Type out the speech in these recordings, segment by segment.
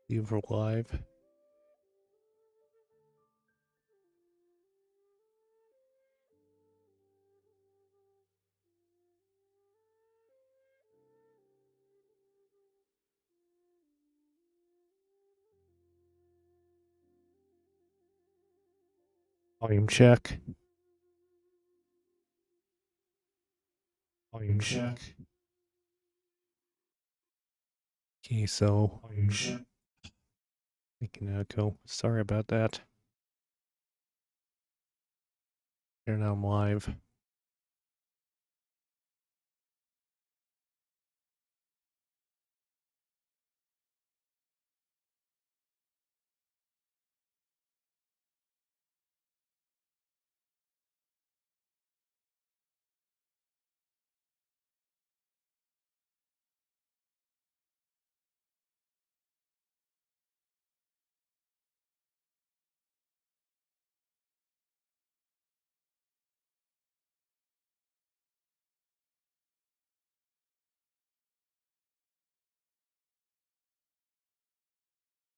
Leave her live. Volume check. Volume check. Okay, so volume check. Making an echo. Sorry about that. Here now I'm live.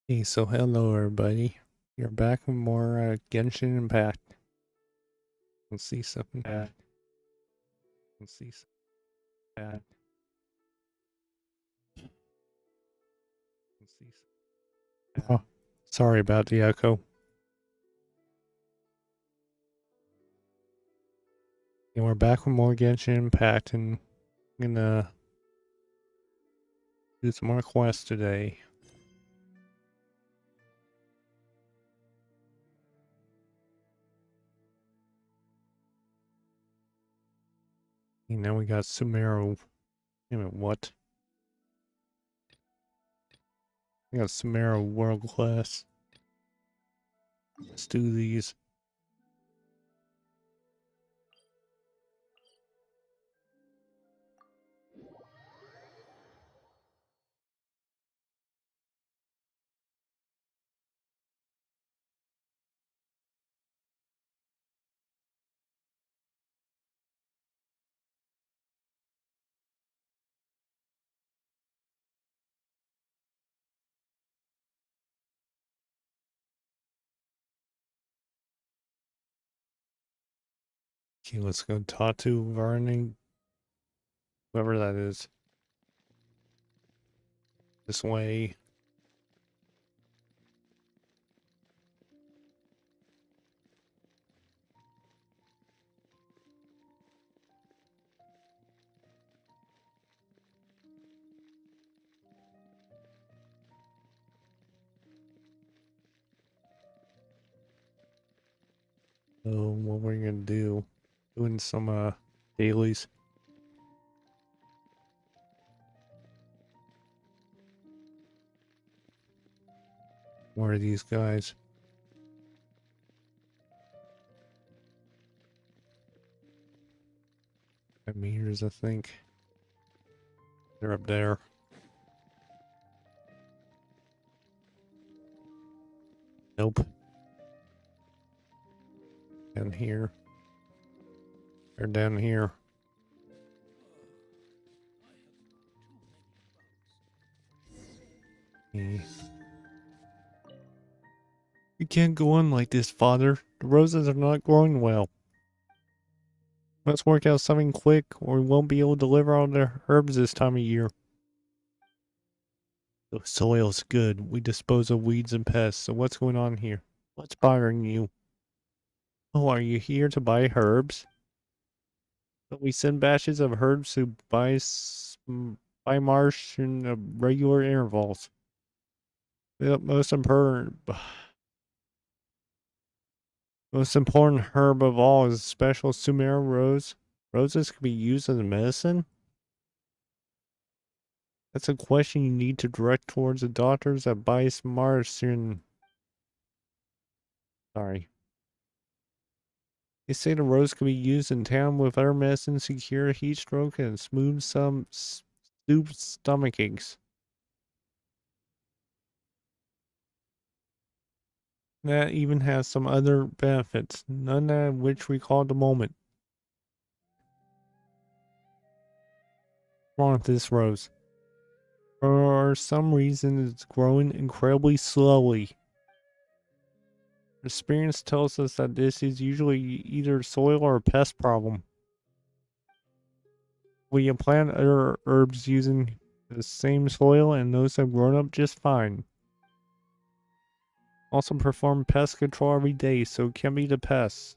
Hey, so hello everybody. You're back with more Genshin Impact. Let's see something bad. Let's see something bad. Let's see something bad. Oh, sorry about the echo. And we're back with more Genshin Impact, and I'm gonna do some more quests today. And now we got Sumeru. Wait a minute, what? We got Sumeru World Class. Let's do these. Okay, let's go talk to Varning. Whoever that is. This way. So what we're gonna do? Doing some dailies. Where are these guys? Meters, I think. They're up there. Nope. Down here. They're down here. Okay. You can't go on like this, Father. The roses are not growing well. Let's work out something quick, or we won't be able to deliver all the herbs this time of year. The soil's good. We dispose of weeds and pests, so what's going on here? What's bothering you? Oh, are you here to buy herbs? But we send batches of herbs to buy marsh in regular intervals. The most important herb of all is special Sumeru rose. Roses can be used as medicine? That's a question you need to direct towards the doctors at Bice Martian. Sorry. They say the rose can be used in town with other medicines to cure heat stroke and smooth some stomach aches. That even has some other benefits, none of which recall at the moment. What's wrong with this rose? Or for some reason it's growing incredibly slowly. Experience tells us that this is usually either soil or a pest problem. We can plant other herbs using the same soil and those have grown up just fine. Also perform pest control every day so it can be the pests.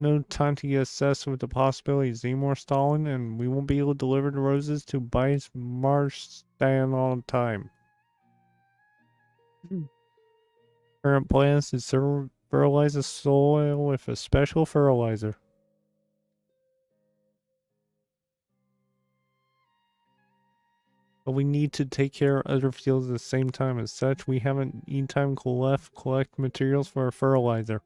No time to get obsessed with the possibilities. Any more stalling and we won't be able to deliver the roses to Bice Marsh stand on time. Current plans to fertilize the soil with a special fertilizer. But we need to take care of other fields at the same time. As such, we haven't in time collect materials for a fertilizer.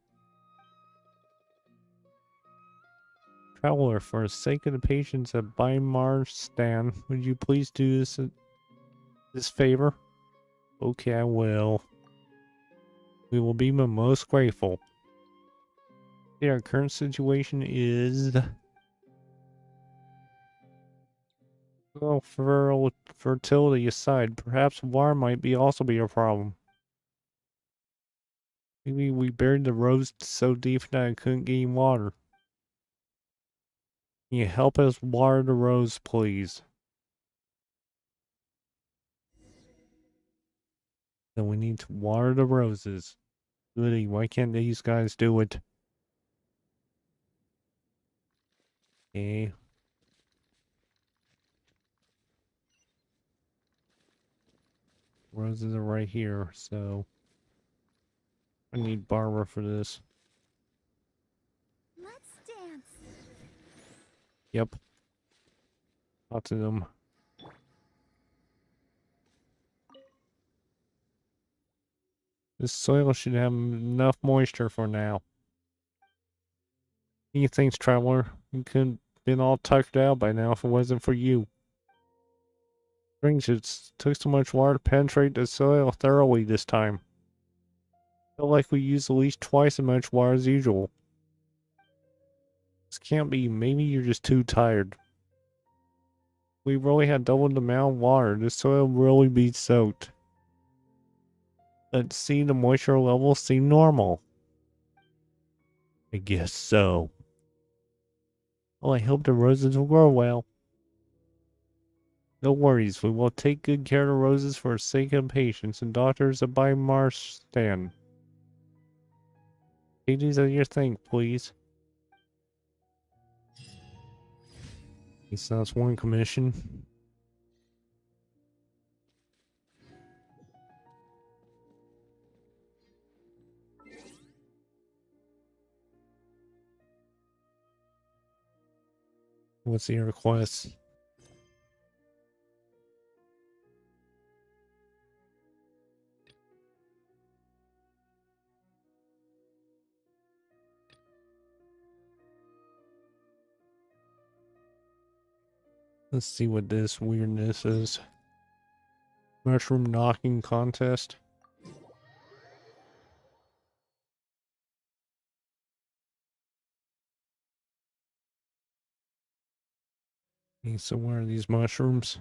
Traveler, for the sake of the patients at Bimarstan, would you please do this favor? Okay, I will. We will be most grateful. Yeah, our current situation is... Well, fertility aside, perhaps water might also be a problem. Maybe we buried the rose so deep that I couldn't get any water. Can you help us water the rose, please? Then we need to water the roses. Goody, why can't these guys do it? Okay. Roses are right here, so... I need Barbara for this. Let's dance. Yep. Lots of them. This soil should have enough moisture for now. Thanks, traveler. You could have been all tucked out by now if it wasn't for you. Strange, it took so much water to penetrate the soil thoroughly this time. Felt like we used at least twice as much water as usual. This can't be. Maybe you're just too tired. We really had double the amount of water. This soil really be soaked. Let's see, the moisture levels seem normal. I guess so. Well, I hope the roses will grow well. No worries, we will take good care of the roses for the sake of patients and doctors of Bimarstan. Take these as your thanks, please. So that's one commission. What's the request? Let's see what this weirdness is. Mushroom knocking contest. Okay, so where are these mushrooms?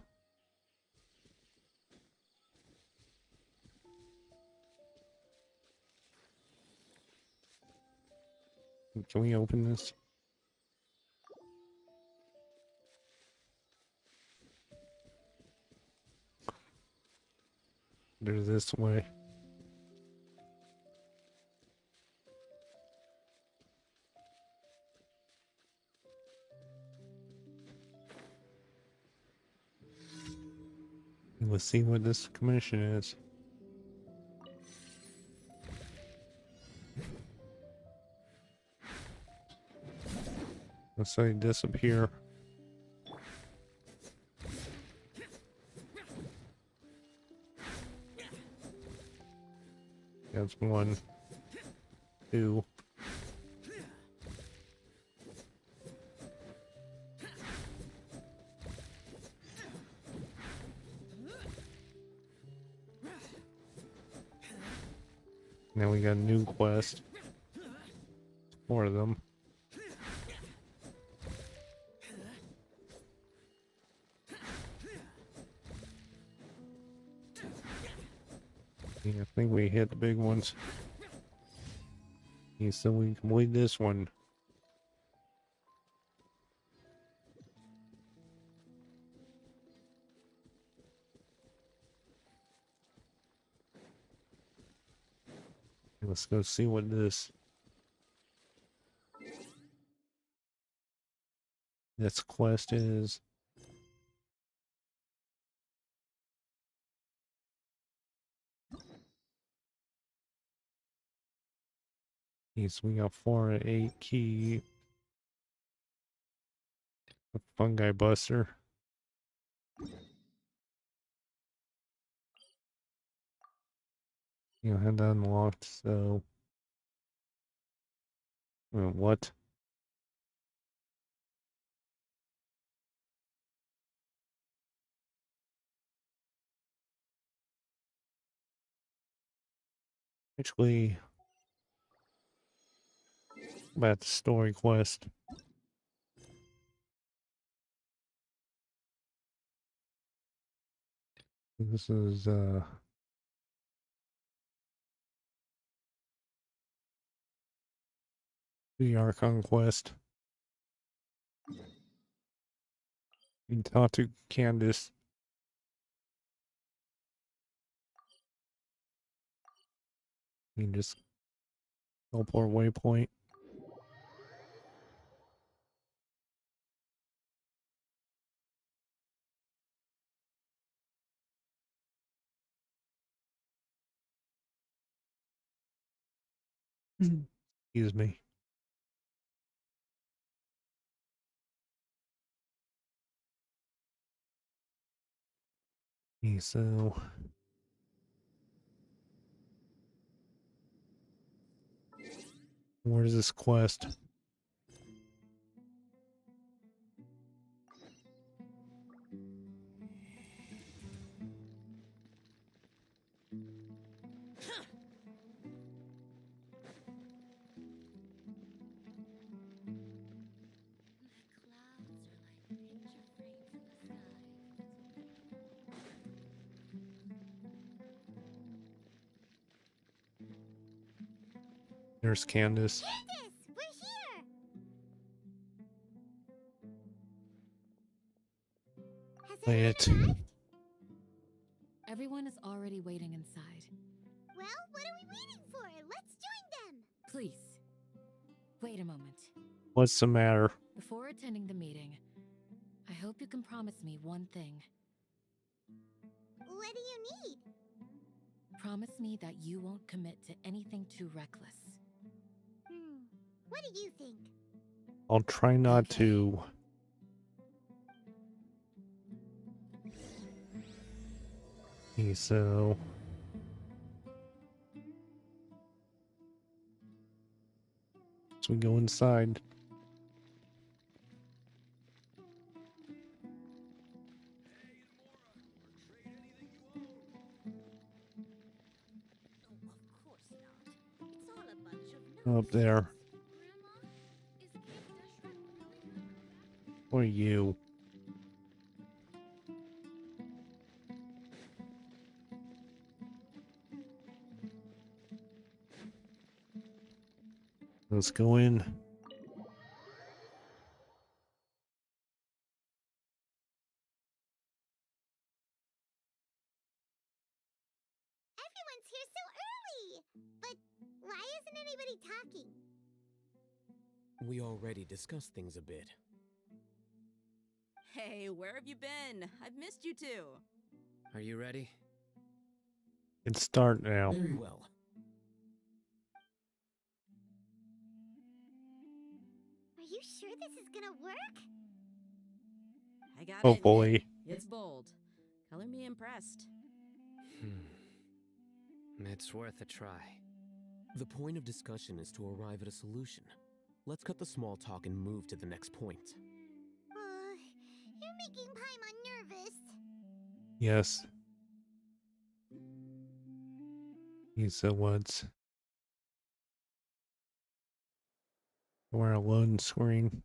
Can we open this? They're this way. Let's see what this commission is. Let's say disappear. That's 1, 2. Now we got a new quest. 4 of them. Yeah, I think we hit the big ones. Yeah, so we complete this one. Let's go see what this quest is. Yes, we got 4 and 8 key. A fungi buster. You know, had that unlocked, so what? Actually, about the story quest. This is the Archon quest. You can talk to Candace. You can just teleport waypoint. Excuse me. Okay, so where's this quest? There's Candace. Candace, we're here! Has Play everyone it. arrived? Everyone is already waiting inside. Well, what are we waiting for? Let's join them! Please, wait a moment. What's the matter? Before attending the meeting, I hope you can promise me one thing. What do you need? Promise me that you won't commit to anything too reckless. What do you think? I'll try not Okay. to. Okay, so we go inside. Of course not. It's all a bunch of Up there. Grandma, is Candace What are you? Let's go in. Everyone's here so early! But why isn't anybody talking? We already discussed things a bit. Hey, where have you been? I've missed you two. Are you ready? It's start now. Very well. Are you sure this is gonna work? I gotta Hopefully. admit, it's bold. Color me impressed. It's worth a try. The point of discussion is to arrive at a solution. Let's cut the small talk and move to the next point. You're making Paimon nervous. Yes. Okay, so what's... We're a loading screen.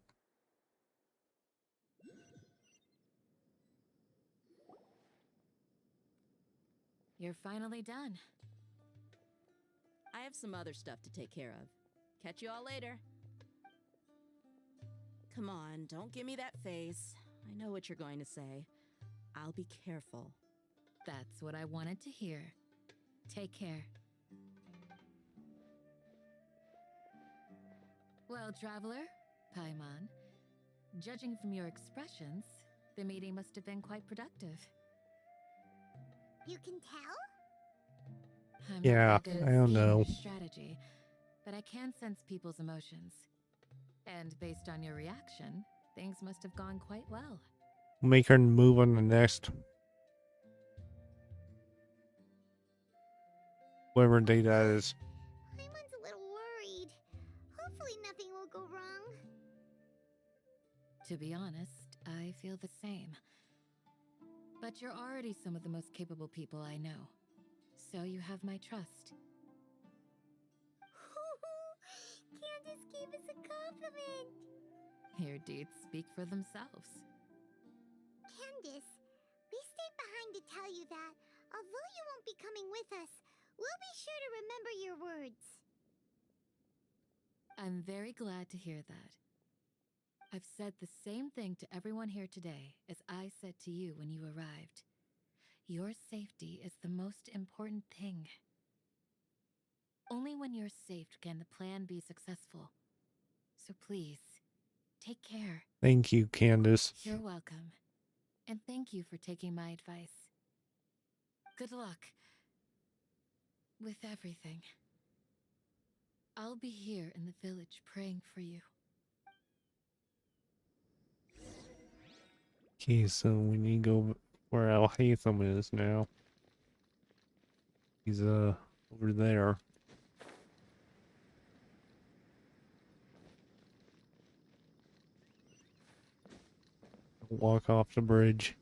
You're finally done. I have some other stuff to take care of. Catch you all later. Come on, don't give me that face. I know what you're going to say. I'll be careful. That's what I wanted to hear. Take care. Well, traveler, Paimon, judging from your expressions, the meeting must have been quite productive. You can tell? I'm Yeah, not that good I at don't scheme know. or strategy, but I can sense people's emotions. And based on your reaction, things must have gone quite well. Make her move on the next. Whatever day that is. Paimon's a little worried. Hopefully nothing will go wrong. To be honest, I feel the same. But you're already some of the most capable people I know. So you have my trust. Candace gave us a compliment. Your deeds speak for themselves. Candace, we stayed behind to tell you that, although you won't be coming with us, we'll be sure to remember your words. I'm very glad to hear that. I've said the same thing to everyone here today as I said to you when you arrived. Your safety is the most important thing. Only when you're safe can the plan be successful. So please, take care. Thank you, Candace. You're welcome. And thank you for taking my advice. Good luck with everything. I'll be here in the village praying for you. Okay, so we need to go where Al Hatham is now. He's over there. Walk off the bridge.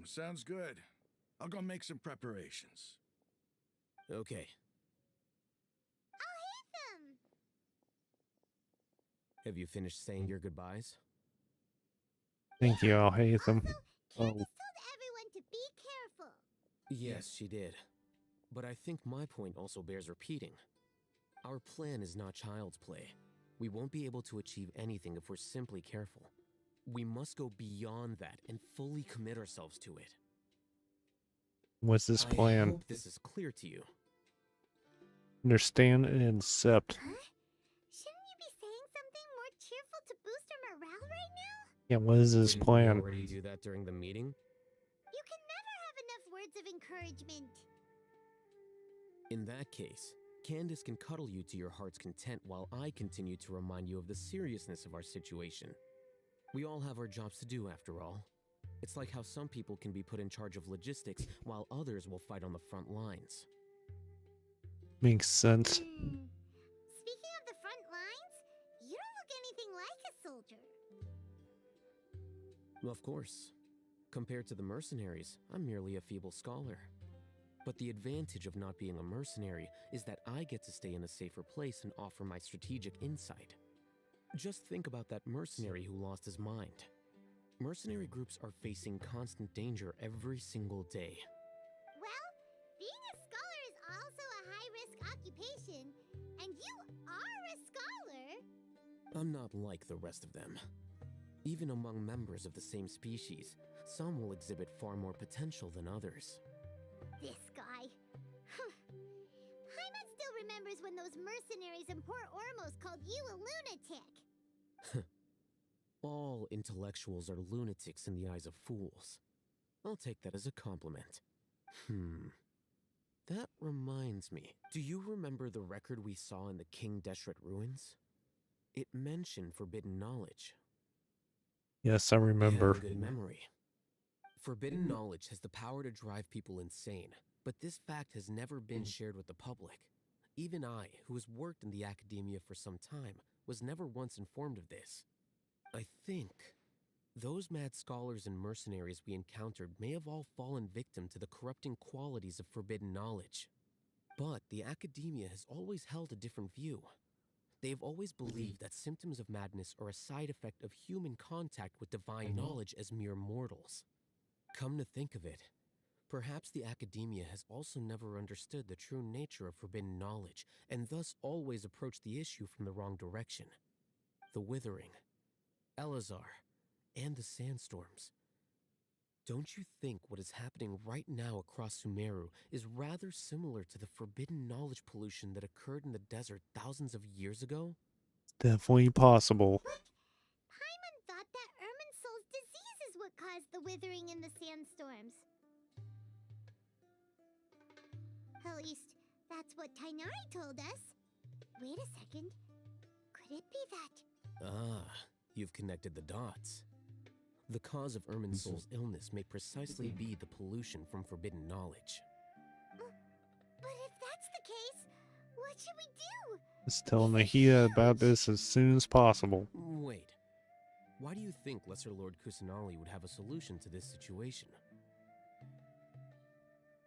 Sounds good. I'll go make some preparations. Okay, Them. have you finished saying your goodbyes? Thank you, Al Hatham. Also, Oh, Candace told everyone to be careful. Yes, she did. But I think my point also bears repeating. Our plan is not child's play. We won't be able to achieve anything if we're simply careful. We must go beyond that and fully commit ourselves to it. what's this I plan? hope this is clear to you. Understand and accept. Huh? Shouldn't you be saying something more cheerful to boost our morale right now? Yeah, what is this Didn't we plan? already do that during the meeting? You can never have enough words of encouragement. In that case, Candace can cuddle you to your heart's content while I continue to remind you of the seriousness of our situation. We all have our jobs to do after all. It's like how some people can be put in charge of logistics while others will fight on the front lines. Makes sense. Speaking of the front lines, you don't look anything like a soldier. Of course. Compared to the mercenaries, I'm merely a feeble scholar. But the advantage of not being a mercenary is that I get to stay in a safer place and offer my strategic insight. Just think about that mercenary who lost his mind. Mercenary groups are facing constant danger every single day. Well, being a scholar is also a high-risk occupation, and you are a scholar. I'm not like the rest of them. Even among members of the same species, some will exhibit far more potential than others. This guy. Paimon still remembers when those mercenaries in Port Ormos called you a lunatic. All intellectuals are lunatics in the eyes of fools. I'll take that as a compliment. That reminds me. Do you remember the record we saw in the King Deshret ruins? It mentioned forbidden knowledge. Yes, I You remember. have a good memory. Forbidden knowledge has the power to drive people insane, but this fact has never been shared with the public. Even I, who has worked in the academia for some time, was never once informed of this. I think those mad scholars and mercenaries we encountered may have all fallen victim to the corrupting qualities of forbidden knowledge. But the academia has always held a different view. They have always believed that symptoms of madness are a side effect of human contact with divine knowledge as mere mortals. Come to think of it, perhaps the academia has also never understood the true nature of forbidden knowledge, and thus always approached the issue from the wrong direction. The Withering, Elazar, and the sandstorms. Don't you think what is happening right now across Sumeru is rather similar to the forbidden knowledge pollution that occurred in the desert thousands of years ago? Definitely possible. Paimon thought that Irminsul's disease is what caused the withering in the sandstorms. At least, that's what Tainari told us. Wait a second. Could it be that? Ah, you've connected the dots. The cause of Irminsul's illness may precisely be the pollution from forbidden knowledge. But if that's the case, what should we do? Let's tell Nahida about this as soon as possible. Wait. Why do you think Lesser Lord Kusanali would have a solution to this situation?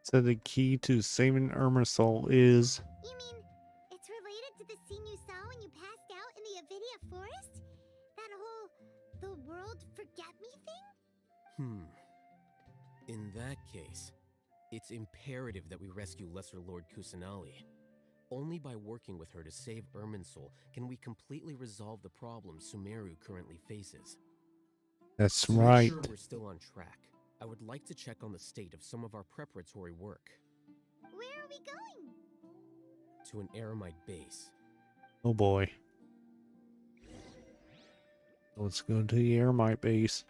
So the key to saving Irminsul is... You mean, it's related to the scene you saw when you passed out in the Avidia forest? That whole, the world forget me thing? In that case, it's imperative that we rescue Lesser Lord Kusanali. Only by working with her to save Irminsul can we completely resolve the problems Sumeru currently faces. That's To right. make sure we're still on track, I would like to check on the state of some of our preparatory work. Where are we going? To an Eremite base. Oh boy. Let's go to the Eremite base.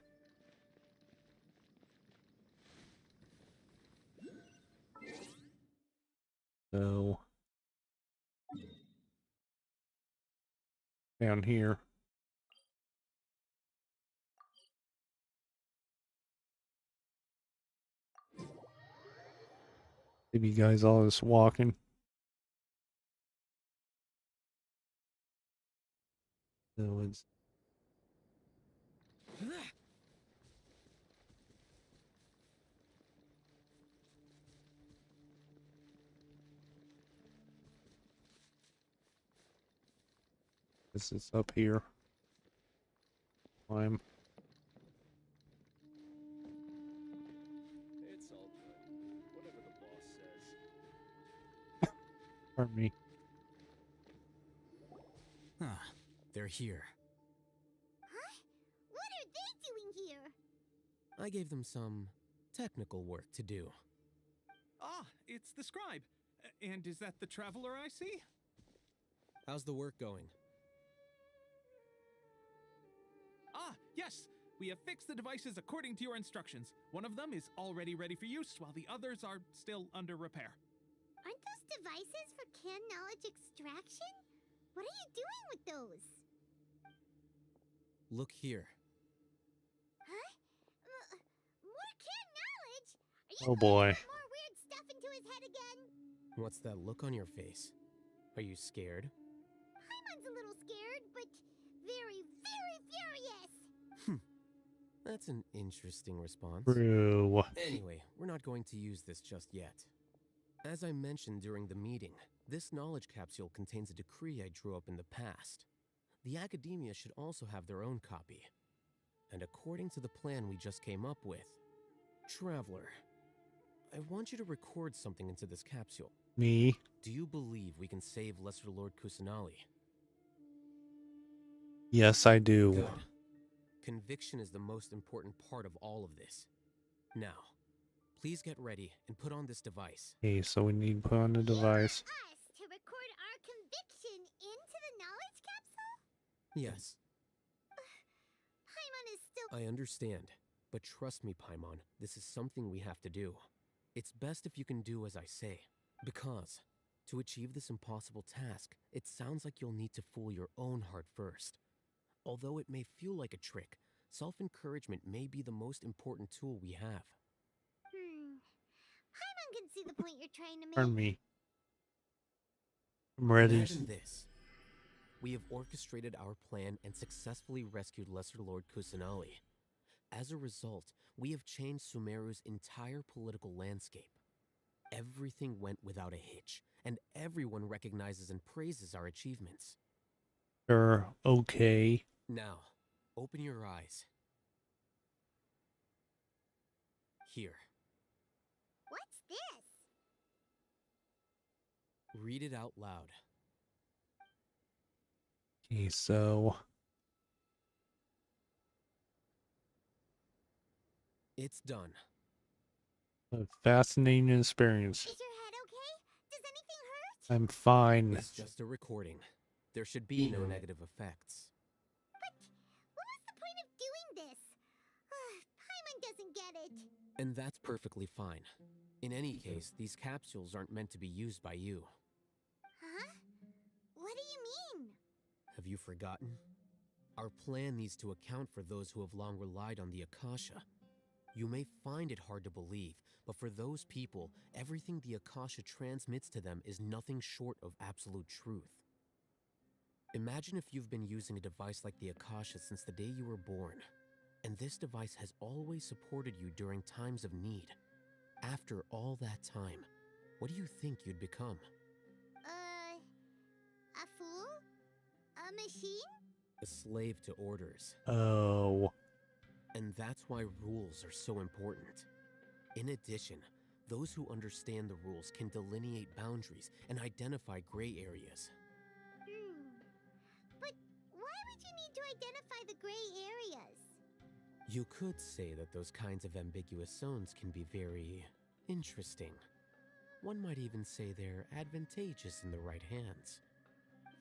So... down here. Maybe you guys all just walking. So it's... this is up here. Climb. It's all good. Whatever the boss says. Pardon me. They're here. Huh? What are they doing here? I gave them some technical work to do. Ah, it's the scribe. And is that the traveler I see? How's the work going? Ah, yes! We have fixed the devices according to your instructions. One of them is already ready for use, while the others are still under repair. Aren't those devices for can knowledge extraction? What are you doing with those? Look here. Huh? More can knowledge? Are you Oh going boy. to put more weird stuff into his head again? What's that look on your face? Are you scared? Paimon's a little scared, but very, very furious. That's an interesting response. True. Anyway, we're not going to use this just yet. As I mentioned during the meeting, this knowledge capsule contains a decree I drew up in the past. The academia should also have their own copy. And according to the plan we just came up with, Traveler, I want you to record something into this capsule. Me. Do you believe we can save Lesser Lord Kusanali? Yes, I do. Good. Conviction is the most important part of all of this. Now, please get ready and put on this device. Okay, so we need to put on the device. Us to record our conviction into the knowledge capsule? Yes, Paimon is still... I understand. But trust me, Paimon, this is something we have to do. It's best if you can do as I say. Because, to achieve this impossible task, it sounds like you'll need to fool your own heart first. Although it may feel like a trick, self-encouragement may be the most important tool we have. Paimon can see the point you're trying to make. Pardon me. I'm ready. Imagine this. We have orchestrated our plan and successfully rescued Lesser Lord Kusanali. As a result, we have changed Sumeru's entire political landscape. Everything went without a hitch, and everyone recognizes and praises our achievements. Sure, okay. Now, open your eyes. Here, What's this? read it out loud. Okay, so It's done. a fascinating experience. Is your head okay? Does anything hurt? I'm fine. It's just a recording. There should be no negative effects. But what was the point of doing this? Paimon doesn't get it. And that's perfectly fine. In any case, these capsules aren't meant to be used by you. Huh? What do you mean? Have you forgotten? Our plan needs to account for those who have long relied on the Akasha. You may find it hard to believe, but for those people, everything the Akasha transmits to them is nothing short of absolute truth. Imagine if you've been using a device like the Akasha since the day you were born, and this device has always supported you during times of need. After all that time, what do you think you'd become? A fool? A machine? A slave to orders. Oh. And that's why rules are so important. In addition, those who understand the rules can delineate boundaries and identify gray areas. But why would you need to identify the gray areas? You could say that those kinds of ambiguous zones can be very interesting. One might even say they're advantageous in the right hands.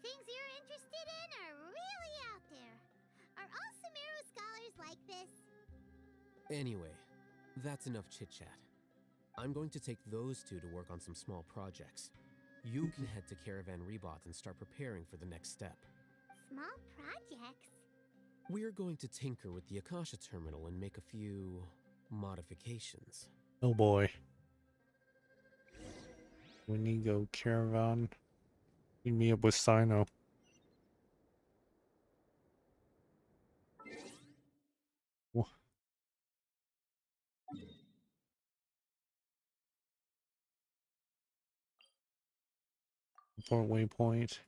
Things you're interested in are really out there. Are all Sumeru scholars like this? Anyway, that's enough chit-chat. I'm going to take those two to work on some small projects. You can head to Caravan Rebot and start preparing for the next step. Small projects? We're going to tinker with the Akasha terminal and make a few modifications. Oh boy. We need to go caravan. Meet me up with Sino. Report waypoint.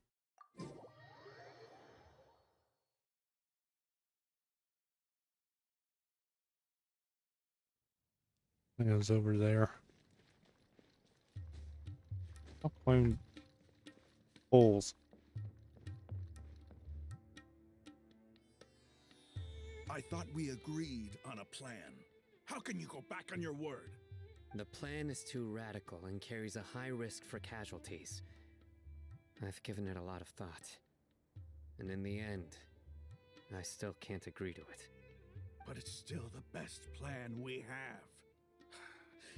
It goes over there. Stop climbing poles. I thought we agreed on a plan. How can you go back on your word? The plan is too radical and carries a high risk for casualties. I've given it a lot of thought. And in the end, I still can't agree to it. But it's still the best plan we have.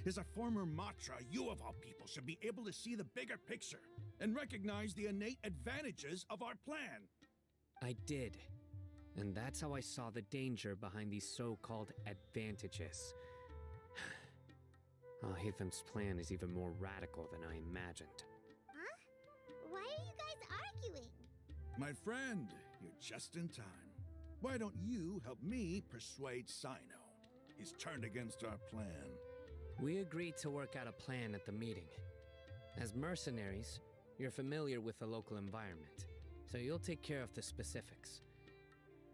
As a former Matra, you of all people should be able to see the bigger picture and recognize the innate advantages of our plan. I did. And that's how I saw the danger behind these so-called advantages. Al-Haytham's plan is even more radical than I imagined. Huh? Why are you guys arguing? My friend, you're just in time. Why don't you help me persuade Sino? He's turned against our plan. We agreed to work out a plan at the meeting. As mercenaries, you're familiar with the local environment, so you'll take care of the specifics.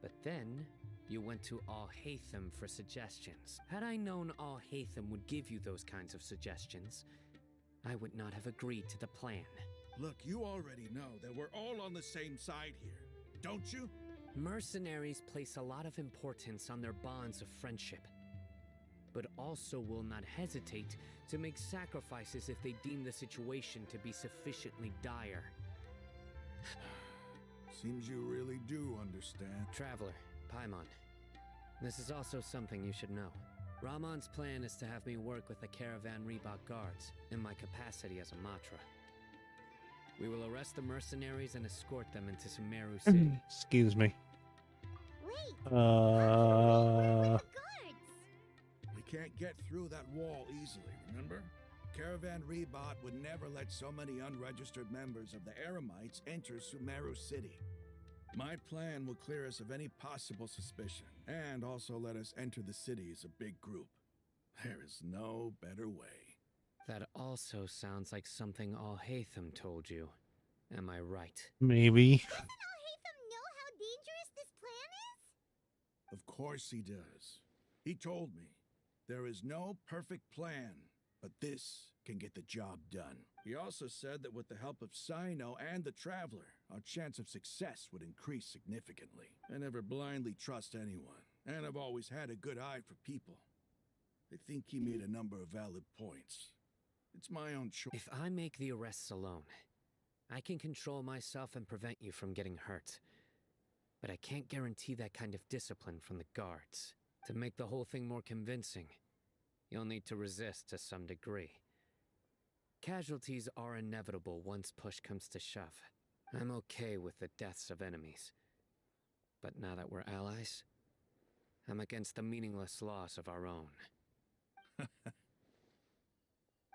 But then, you went to Al-Haytham for suggestions. Had I known Al-Haytham would give you those kinds of suggestions, I would not have agreed to the plan. Look, you already know that we're all on the same side here, don't you? Mercenaries place a lot of importance on their bonds of friendship, but also will not hesitate to make sacrifices if they deem the situation to be sufficiently dire. Seems you really do understand. Traveler, Paimon, this is also something you should know. Rahman's plan is to have me work with the Caravan Rebot guards in my capacity as a Matra. We will arrest the mercenaries and escort them into Sumeru City. Excuse me. Wait! Where were the guards? We can't get through that wall easily, remember? Caravan Rebot would never let so many unregistered members of the Eremites enter Sumeru City. My plan will clear us of any possible suspicion, and also let us enter the city as a big group. There is no better way. That also sounds like something Al-Haytham told you. Am I right? Maybe. Doesn't Al-Haytham know how dangerous this plan is? Of course he does. He told me. There is no perfect plan, but this can get the job done. He also said that with the help of Sino and the Traveler, our chance of success would increase significantly. I never blindly trust anyone, and I've always had a good eye for people. I think he made a number of valid points. It's my own choice. If I make the arrests alone, I can control myself and prevent you from getting hurt. But I can't guarantee that kind of discipline from the guards. To make the whole thing more convincing, you'll need to resist to some degree. Casualties are inevitable once push comes to shove. I'm okay with the deaths of enemies. But now that we're allies, I'm against the meaningless loss of our own.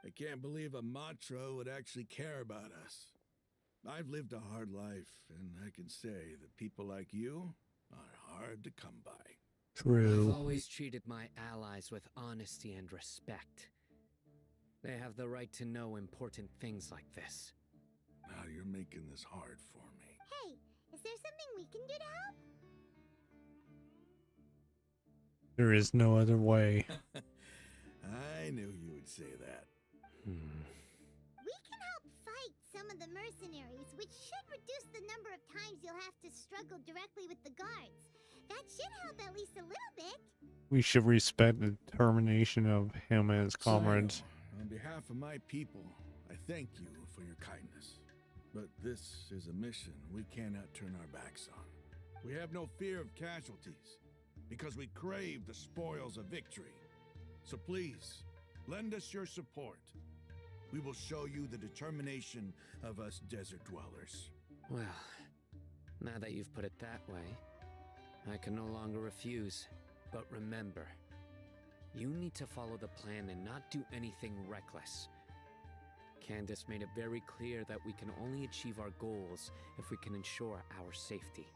I can't believe a Matra would actually care about us. I've lived a hard life, and I can say that people like you are hard to come by. True. I've always treated my allies with honesty and respect. They have the right to know important things like this. Now you're making this hard for me. Hey, is there something we can do to help? There is no other way. I knew you would say that. We can help fight some of the mercenaries, which should reduce the number of times you'll have to struggle directly with the guards. That should help at least a little bit. We should respect the determination of him and his comrades. Sino, on behalf of my people, I thank you for your kindness. But this is a mission we cannot turn our backs on. We have no fear of casualties, because we crave the spoils of victory. So please, lend us your support. We will show you the determination of us desert dwellers. Well, now that you've put it that way, I can no longer refuse. But remember, you need to follow the plan and not do anything reckless. Candace made it very clear that we can only achieve our goals if we can ensure our safety.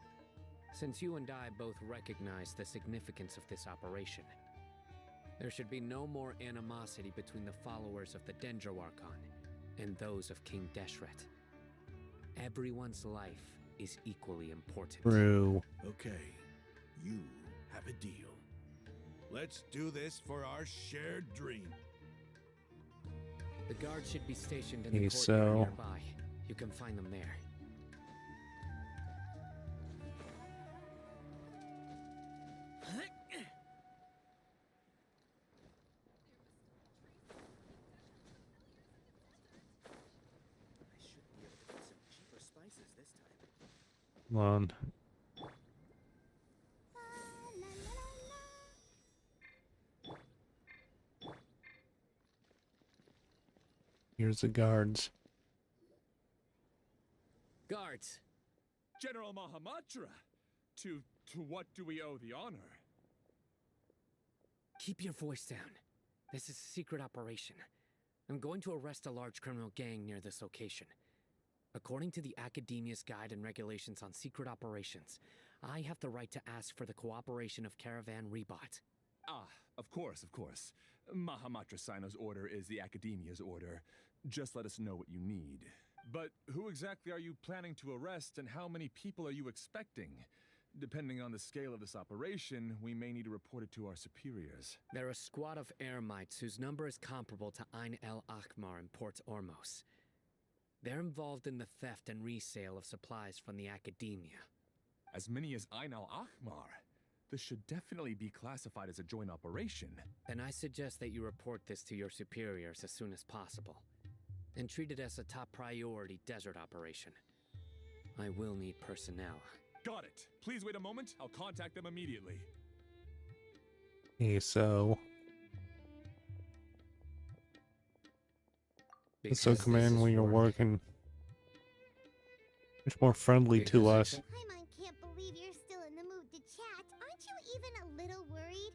Since you and I both recognize the significance of this operation, there should be no more animosity between the followers of the Dendro Archon and those of King Deshret. Everyone's life is equally important. True. Okay, you have a deal. Let's do this for our shared dream. The guards should be stationed in Okay, the so- courtyard nearby. You can find them there. I should be able to get some cheaper spices this time. Come on. La, la, la, la. Here's the guards. Guards! General Mahamatra! To what do we owe the honor? Keep your voice down. This is a secret operation. I'm going to arrest a large criminal gang near this location. According to the Academia's Guide and Regulations on Secret Operations, I have the right to ask for the cooperation of Caravan Rebot. Ah, of course, of course. Mahamatra Sino's order is the Academia's order. Just let us know what you need. But who exactly are you planning to arrest, and how many people are you expecting? Depending on the scale of this operation, we may need to report it to our superiors. They're a squad of Eremites whose number is comparable to Ain el Akhmar in Port Ormos. They're involved in the theft and resale of supplies from the Academia. As many as Ain al-Akhmar. This should definitely be classified as a joint operation. Then I suggest that you report this to your superiors as soon as possible, and treat it as a top priority desert operation. I will need personnel. Got it. Please wait a moment. I'll contact them immediately. Okay, so Because so this command is when you're for me. working. Much more friendly to Because us. Paimon can't believe you're still in the mood to chat. Aren't you even a little worried?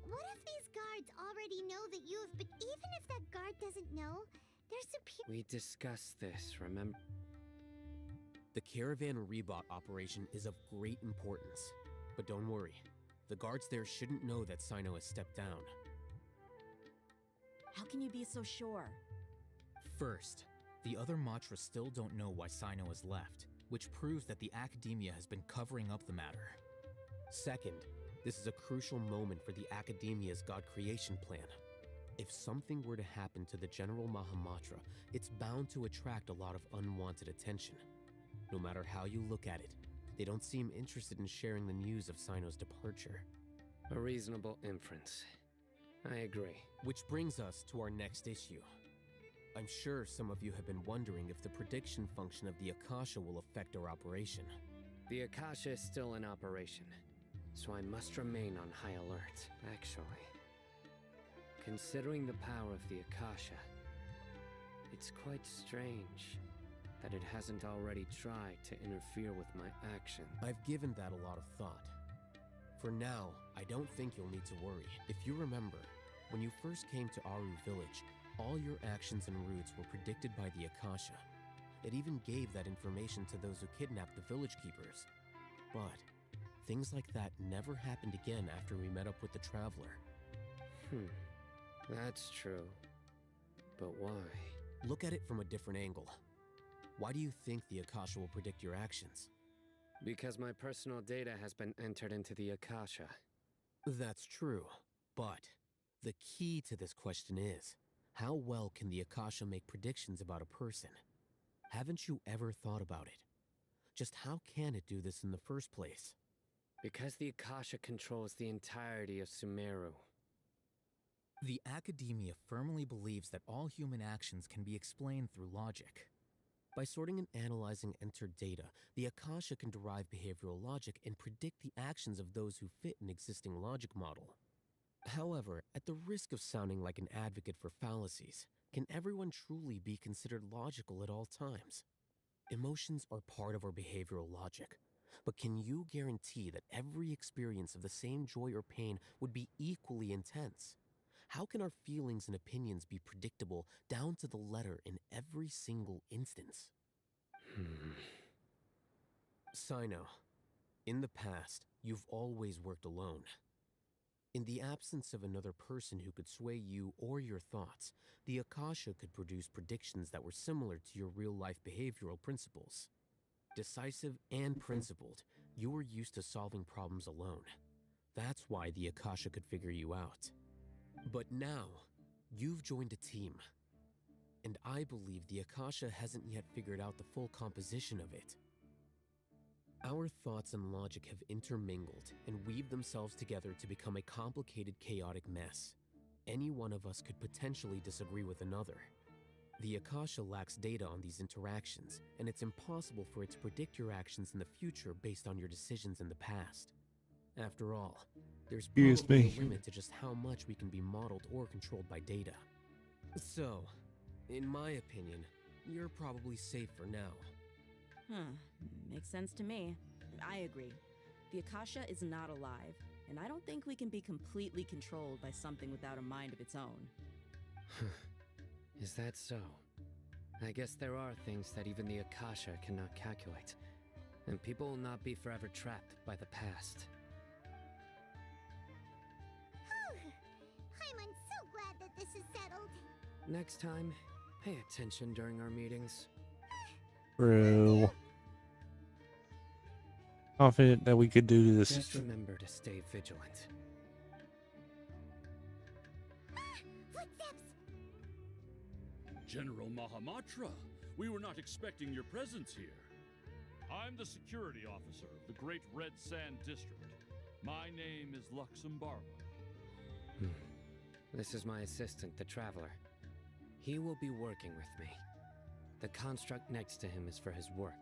What if these guards already know that you have been... Even if that guard doesn't know, they're superior... We discussed this, remember? The Caravan Rebot operation is of great importance. But don't worry, the guards there shouldn't know that Sino has stepped down. How can you be so sure? First, the other Matra still don't know why Sino has left, which proves that the Academia has been covering up the matter. Second, This is a crucial moment for the Academia's God creation plan. If something were to happen to the General Mahamatra, it's bound to attract a lot of unwanted attention. No matter how you look at it, they don't seem interested in sharing the news of Sino's departure. A reasonable inference. I agree. Which brings us to our next issue. I'm sure some of you have been wondering if the prediction function of the Akasha will affect our operation. The Akasha is still in operation, so I must remain on high alert, actually. Considering the power of the Akasha, it's quite strange that it hasn't already tried to interfere with my actions. I've given that a lot of thought. For now, I don't think you'll need to worry. If you remember, when you first came to Aru Village, all your actions and routes were predicted by the Akasha. It even gave that information to those who kidnapped the village keepers. But things like that never happened again after we met up with the Traveler. That's true. But why? Look at it from a different angle. Why do you think the Akasha will predict your actions? Because my personal data has been entered into the Akasha. That's true, but the key to this question is, how well can the Akasha make predictions about a person? Haven't you ever thought about it? Just how can it do this in the first place? Because the Akasha controls the entirety of Sumeru. The Academia firmly believes that all human actions can be explained through logic. By sorting and analyzing entered data, the Akasha can derive behavioral logic and predict the actions of those who fit an existing logic model. However, at the risk of sounding like an advocate for fallacies, can everyone truly be considered logical at all times? Emotions are part of our behavioral logic, but can you guarantee that every experience of the same joy or pain would be equally intense? How can our feelings and opinions be predictable down to the letter in every single instance? Sino, in the past, you've always worked alone. In the absence of another person who could sway you or your thoughts, the Akasha could produce predictions that were similar to your real-life behavioral principles. Decisive and principled, you were used to solving problems alone. That's why the Akasha could figure you out. But now, you've joined a team. And I believe the Akasha hasn't yet figured out the full composition of it. Our thoughts and logic have intermingled and weaved themselves together to become a complicated, chaotic mess. Any one of us could potentially disagree with another. The Akasha lacks data on these interactions, and it's impossible for it to predict your actions in the future based on your decisions in the past. After all, there's probably a limit to just how much we can be modeled or controlled by data. So, in my opinion, you're probably safe for now. Makes sense to me. I agree. The Akasha is not alive, and I don't think we can be completely controlled by something without a mind of its own. Is that so? I guess there are things that even the Akasha cannot calculate, and people will not be forever trapped by the past. I'm so glad that this is settled. Next time, pay attention during our meetings. True. Confident that we could do this. Just remember to stay vigilant. Footsteps! General Mahamatra, we were not expecting your presence here. I'm the security officer of the Great Red Sand District. My name is Luxembarba. This is my assistant, the Traveler. He will be working with me. The construct next to him is for his work.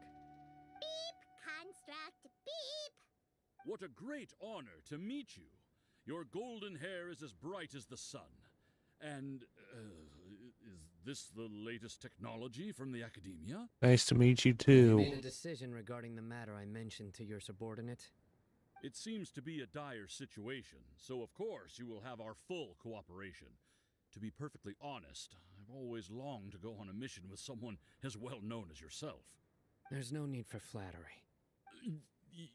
Beep! Construct, beep! What a great honor to meet you. Your golden hair is as bright as the sun. And, is this the latest technology from the Academia? Nice to meet you You too. made a decision regarding the matter I mentioned to your subordinate? It seems to be a dire situation, so of course you will have our full cooperation. To be perfectly honest, I've always longed to go on a mission with someone as well known as yourself. There's no need for flattery.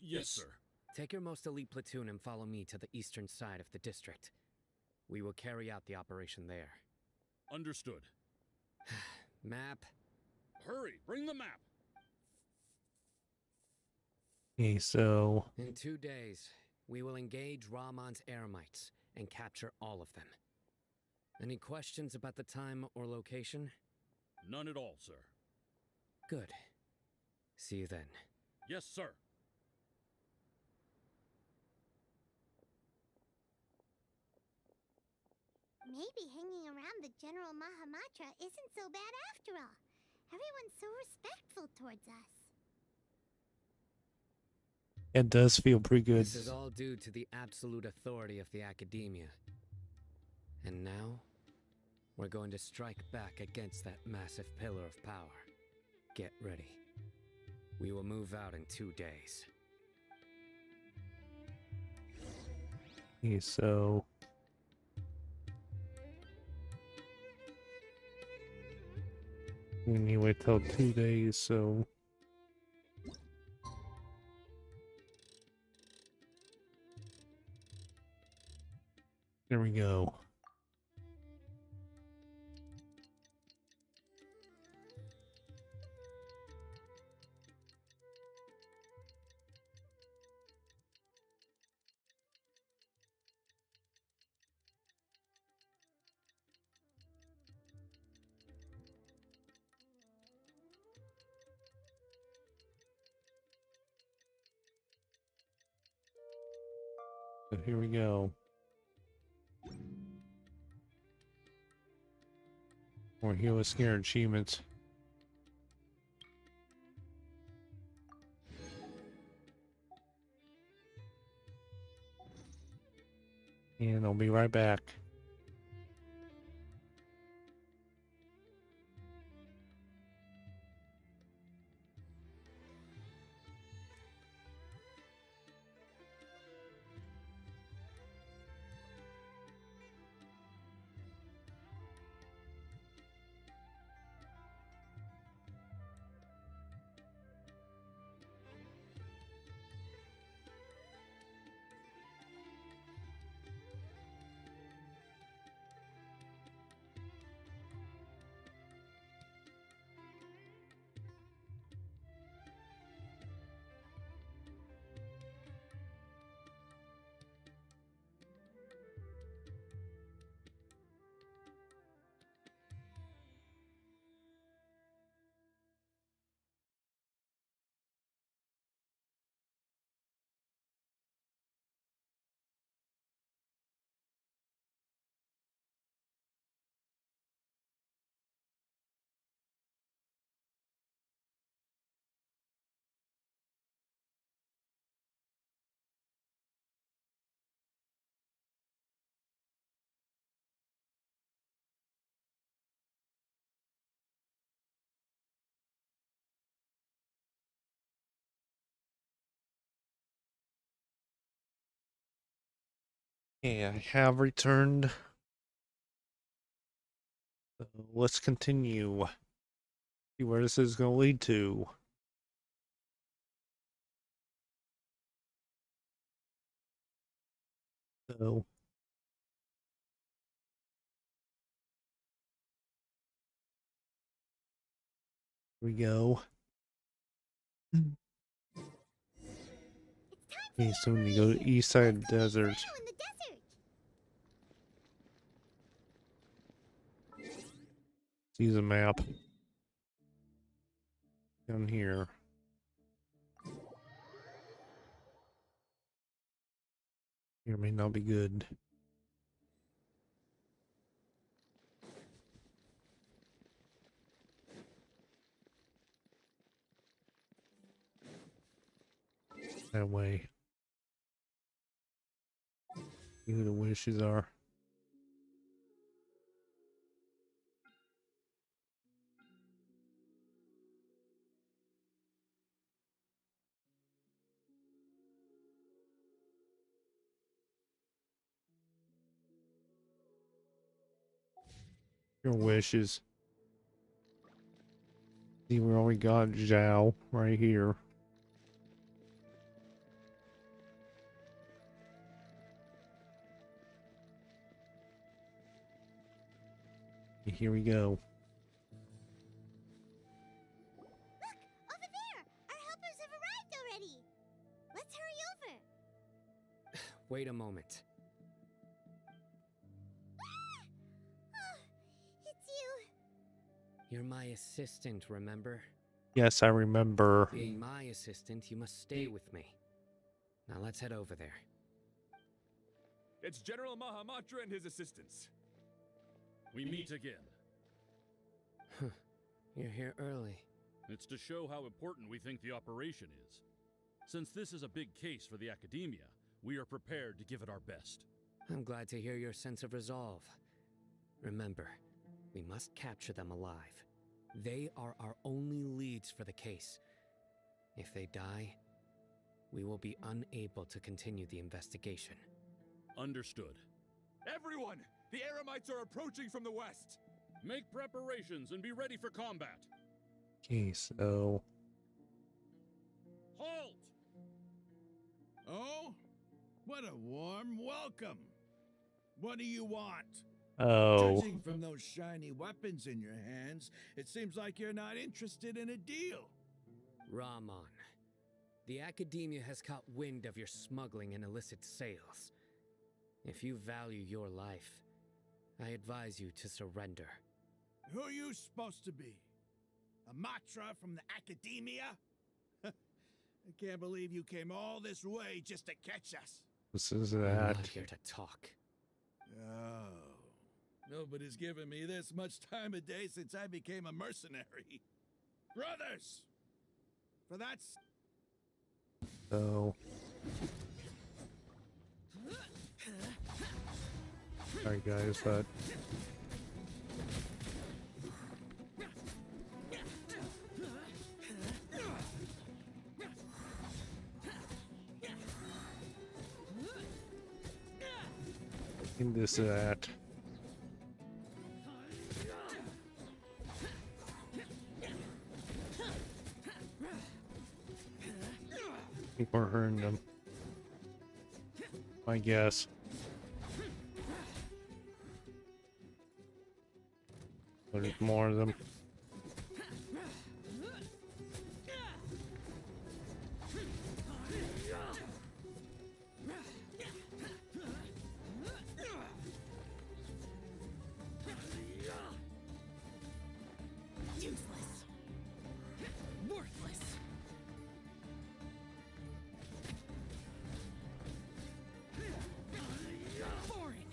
Yes, sir. Take your most elite platoon and follow me to the eastern side of the district. We will carry out the operation there. Understood. Map. Hurry, bring the map. Okay, so In 2 days, We will engage Rahman's Eremites and capture all of them. Any questions about the time or location? None at all, sir. Good. See you then. Yes, sir. Maybe hanging around the General Mahamatra isn't so bad after all. Everyone's so respectful towards us. It does feel pretty good. This is all due to the absolute authority of the Academia. And now, we're going to strike back against that massive pillar of power. Get ready. We will move out in 2 days. Okay, so we need to wait till 2 days, so there we go. So here we go. More Hero Scare achievements. And I'll be right back. Okay, I have returned. So let's continue. See where this is going to lead to. So here we go. Okay, so when you go to east side of the desert. In the desert. See the map. Down here. Here may not be good. That way. See who the wishes are. Your wishes. See where we got Zhao right here. Here we go. Look, over there. Our helpers have arrived already. Let's hurry over. Wait a moment. It's you. You're my assistant, remember? Yes, I remember. Being my assistant, you must stay with me. Now let's head over there. It's General Mahamatra and his assistants. We meet again. You're here early. It's to show how important we think the operation is. Since this is a big case for the Academia, we are prepared to give it our best. I'm glad to hear your sense of resolve. Remember, we must capture them alive. They are our only leads for the case. If they die, we will be unable to continue the investigation. Understood. Everyone! The Eremites are approaching from the west! Make preparations and be ready for combat. Okay, so Halt! Oh? What a warm welcome. What do you want? oh, Judging from those shiny weapons in your hands, it seems like you're not interested in a deal. Rahman, the Academia has caught wind of your smuggling and illicit sales. If you value your life, I advise you to surrender. Who are you supposed to be? A Matra from the Academia? I can't believe you came all this way just to catch us. this is I'm that. not here to talk. Oh, nobody's given me this much time of day since I became a mercenary. Brothers! For that's... So, sorry guys, but in this that. I think we're hurting them. I guess. But there's more of them. Useless. Worthless. Boring.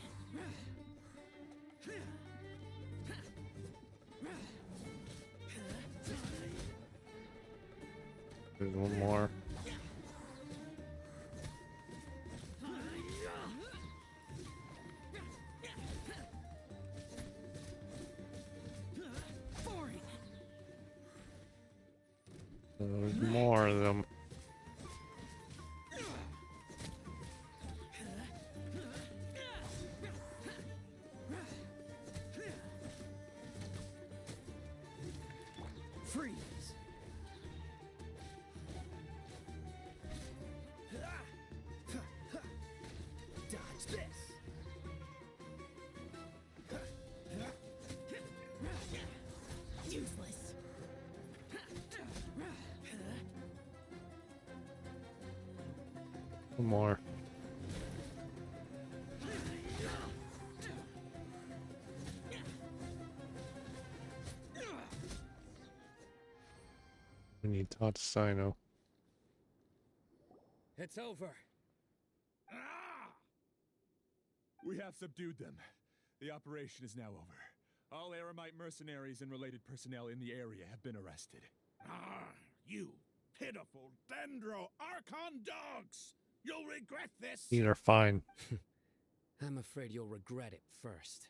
There's one more. Boring. There's more of them. Freeze. Dodge this. Useless. One more. We need Tatsino. It's over. Ah! We have subdued them. The operation is now over. All Eremite mercenaries and related personnel in the area have been arrested. Ah, you pitiful Dendro Archon dogs! You'll regret this! These are fine. I'm afraid you'll regret it first.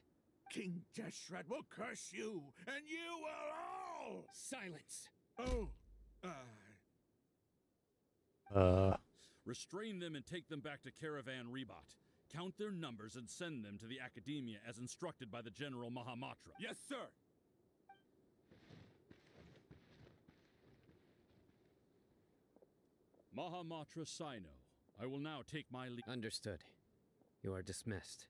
King Jeshret will curse you, and you will all! Silence! Oh, Restrain them and take them back to Caravan Rebat. Count their numbers and send them to the Academia as instructed by the General Mahamatra. Yes, sir! Mahamatra Sino, I will now take my leave. Understood. You are dismissed.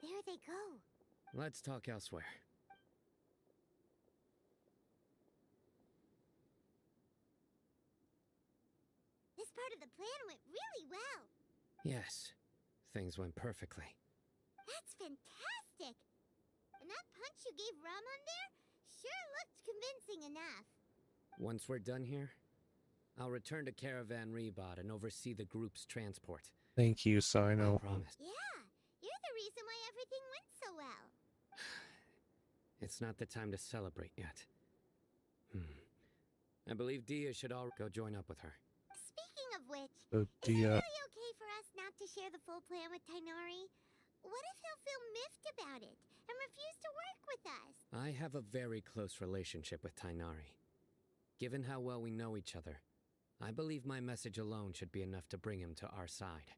There they go. Let's talk elsewhere. This part of the plan went really well. Yes, things went perfectly. That's fantastic! And that punch you gave Ramon there sure looked convincing enough. Once we're done here, I'll return to Caravan Rebot and oversee the group's transport. Thank you, I Sino. promise. Yeah, you're the reason why everything went so well. It's not the time to celebrate yet. I believe Dia should all go join up with her. Speaking of which, So is it Dia, really okay for us not to share the full plan with Tainari? What if he'll feel miffed about it and refuse to work with us? I have a very close relationship with Tainari. Given how well we know each other, I believe my message alone should be enough to bring him to our side.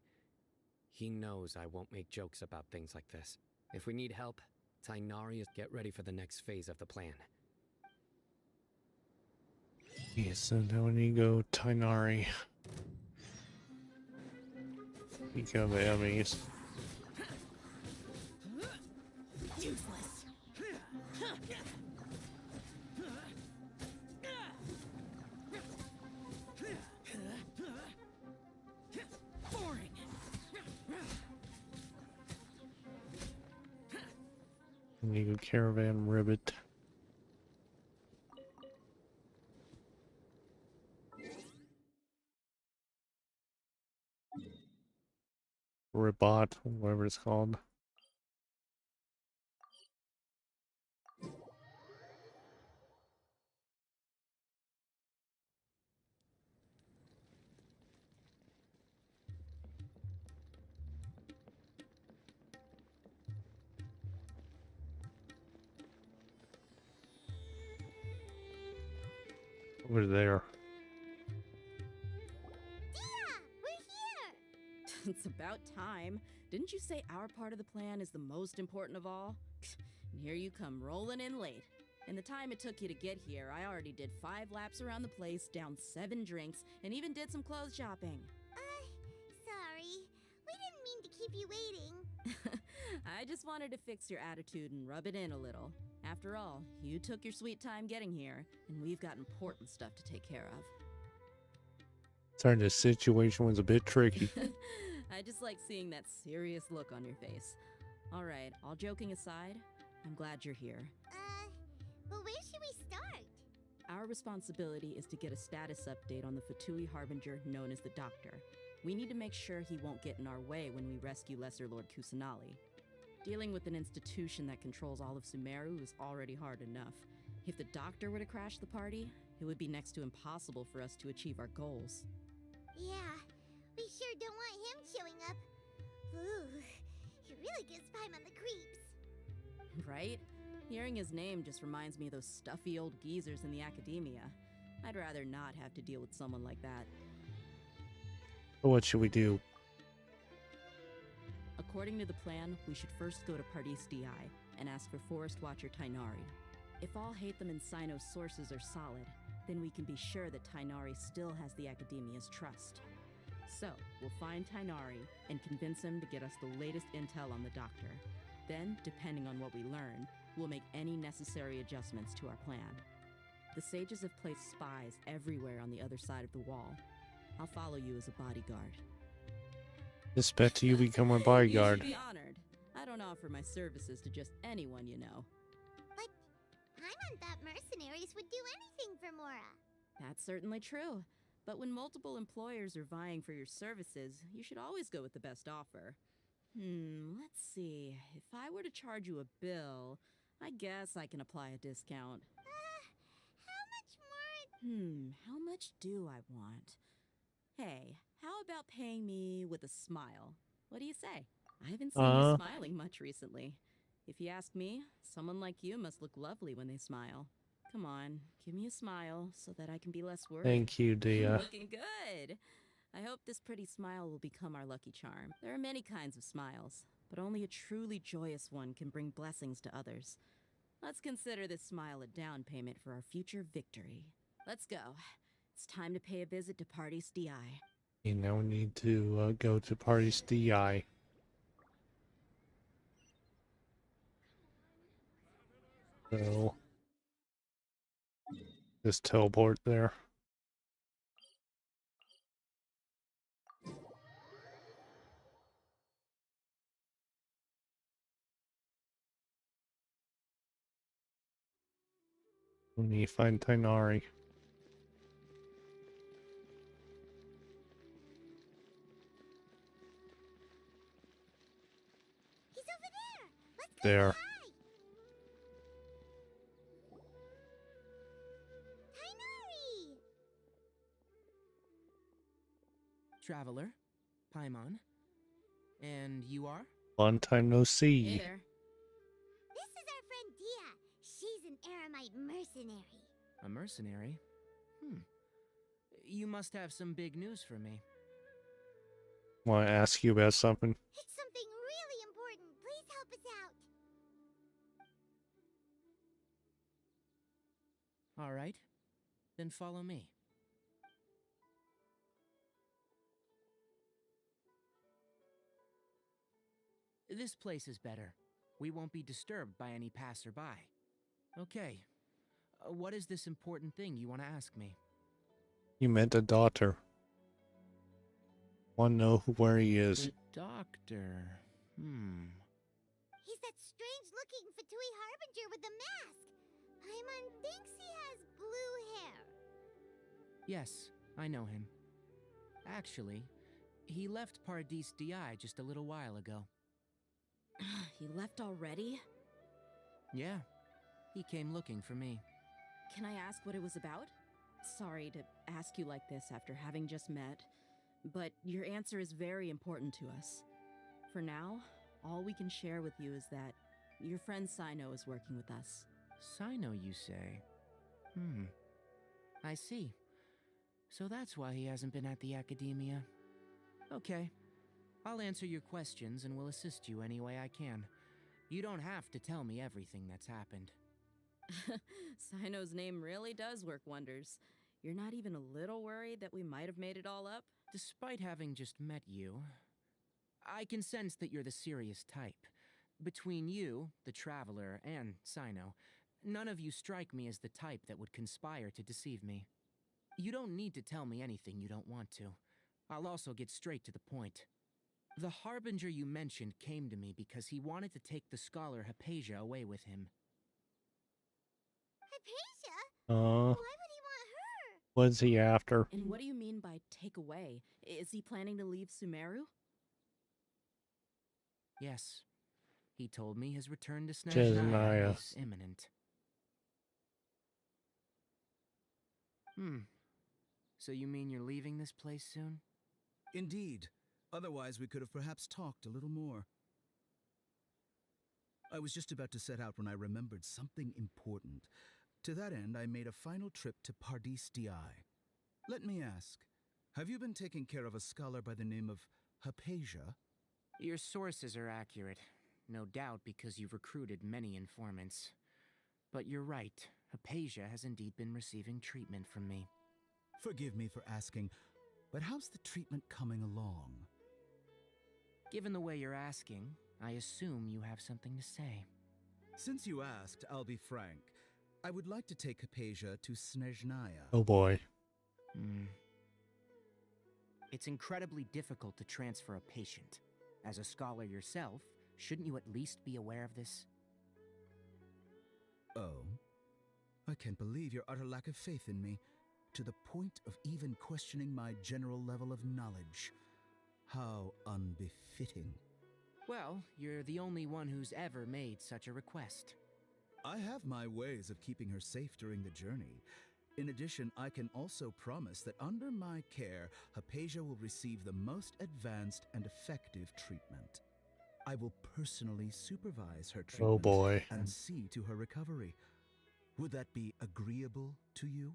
He knows I won't make jokes about things like this. If we need help, Tainari is get ready for the next phase of the plan. yes, so now we need to go Tainari. Speak of enemies. Useless. Boring. We need to go Caravan Ribbit. Ribot, whatever it's called. Over there. Dia, we're here! It's about time. Didn't you say our part of the plan is the most important of all? And here you come rolling in late. In the time it took you to get here, I already did 5 laps around the place, downed 7 drinks, and even did some clothes shopping. Sorry. We didn't mean to keep you waiting. I just wanted to fix your attitude and rub it in a little. After all, you took your sweet time getting here, and we've got important stuff to take care of. Sorry, this situation was a bit tricky. I just like seeing that serious look on your face. All right, all joking aside, I'm glad you're here. But where should we start? Our responsibility is to get a status update on the Fatui Harbinger known as the Doctor. We need to make sure he won't get in our way when we rescue Lesser Lord Kusanali. Dealing with an institution that controls all of Sumeru is already hard enough. If the Doctor were to crash the party, it would be next to impossible for us to achieve our goals. Yeah, we sure don't want him showing up. Ooh, he really gives Paimon the creeps. Right? Hearing his name just reminds me of those stuffy old geezers in the academia. I'd rather not have to deal with someone like that. What should we do? According to the plan, we should first go to Pardis Di and ask for Forest Watcher Tainari. If all Hatham and Sino's sources are solid, then we can be sure that Tainari still has the Academia's trust. So, we'll find Tainari and convince him to get us the latest intel on the Doctor. Then, depending on what we learn, we'll make any necessary adjustments to our plan. The sages have placed spies everywhere on the other side of the wall. I'll follow you as a bodyguard. Expect you become my bodyguard. You should be honored. I don't offer my services to just anyone you know. But Paimon thought mercenaries would do anything for Mora. That's certainly true. But when multiple employers are vying for your services, you should always go with the best offer. Let's see. If I were to charge you a bill, I guess I can apply a discount. How much more? How much do I want? Hey, how about paying me with a smile? What do you say? I haven't seen you smiling much recently. If you ask me, someone like you must look lovely when they smile. Come on, give me a smile so that I can be less worried. Thank you, Dia. Looking good. I hope this pretty smile will become our lucky charm. There are many kinds of smiles, but only a truly joyous one can bring blessings to others. Let's consider this smile a down payment for our future victory. Let's go. It's time to pay a visit to Pardis Di. Okay, now we need to go to Pardis Di. So, just teleport there. We need to find Tainari. He's over there. Let's go There. say hi. Tainari! Traveler, Paimon. And you are? Long time no Hey see. there. This is our friend Dia. She's an Aramite mercenary. A mercenary? You must have some big news for me. Want to ask you about something? It's something really important. Please help us out. All right, then follow me. This place is better. We won't be disturbed by any passerby. Okay, what is this important thing you want to ask me? You meant a daughter. Want to know where he is? The doctor. He's that strange-looking Fatui Harbinger with the mask. Paimon thinks he has blue hair. Yes, I know him. Actually, he left Paradis Di just a little while ago. He left already? Yeah, he came looking for me. Can I ask what it was about? Sorry to ask you like this after having just met, but your answer is very important to us. For now, all we can share with you is that your friend Sino is working with us. Sino, you say? I see. So that's why he hasn't been at the academia. Okay. I'll answer your questions and will assist you any way I can. You don't have to tell me everything that's happened. Sino's name really does work wonders. You're not even a little worried that we might have made it all up? Despite having just met you, I can sense that you're the serious type. Between you, the Traveler, and Sino, none of you strike me as the type that would conspire to deceive me. You don't need to tell me anything you don't want to. I'll also get straight to the point. The Harbinger you mentioned came to me because he wanted to take the scholar Hypatia away with him. Hypatia? Uh, Why would he want her? what's he after? And what do you mean by take away? Is he planning to leave Sumeru? Yes. He told me his return to Snezhnaya. Snezhnaya is imminent. So you mean you're leaving this place soon? Indeed. Otherwise, we could have perhaps talked a little more. I was just about to set out when I remembered something important. To that end, I made a final trip to Paradis Di. Let me ask, have you been taking care of a scholar by the name of Hypatia? Your sources are accurate. No doubt because you've recruited many informants. But you're right, Hypatia has indeed been receiving treatment from me. Forgive me for asking, but how's the treatment coming along? Given the way you're asking, I assume you have something to say. Since you asked, I'll be frank. I would like to take Hypatia to Snezhnaya. Oh boy. It's incredibly difficult to transfer a patient. As a scholar yourself, shouldn't you at least be aware of this? Oh? I can't believe your utter lack of faith in me, to the point of even questioning my general level of knowledge. How unbefitting. Well, you're the only one who's ever made such a request. I have my ways of keeping her safe during the journey. In addition, I can also promise that under my care, Hypatia will receive the most advanced and effective treatment. I will personally supervise her treatment Oh boy. and see to her recovery. Would that be agreeable to you?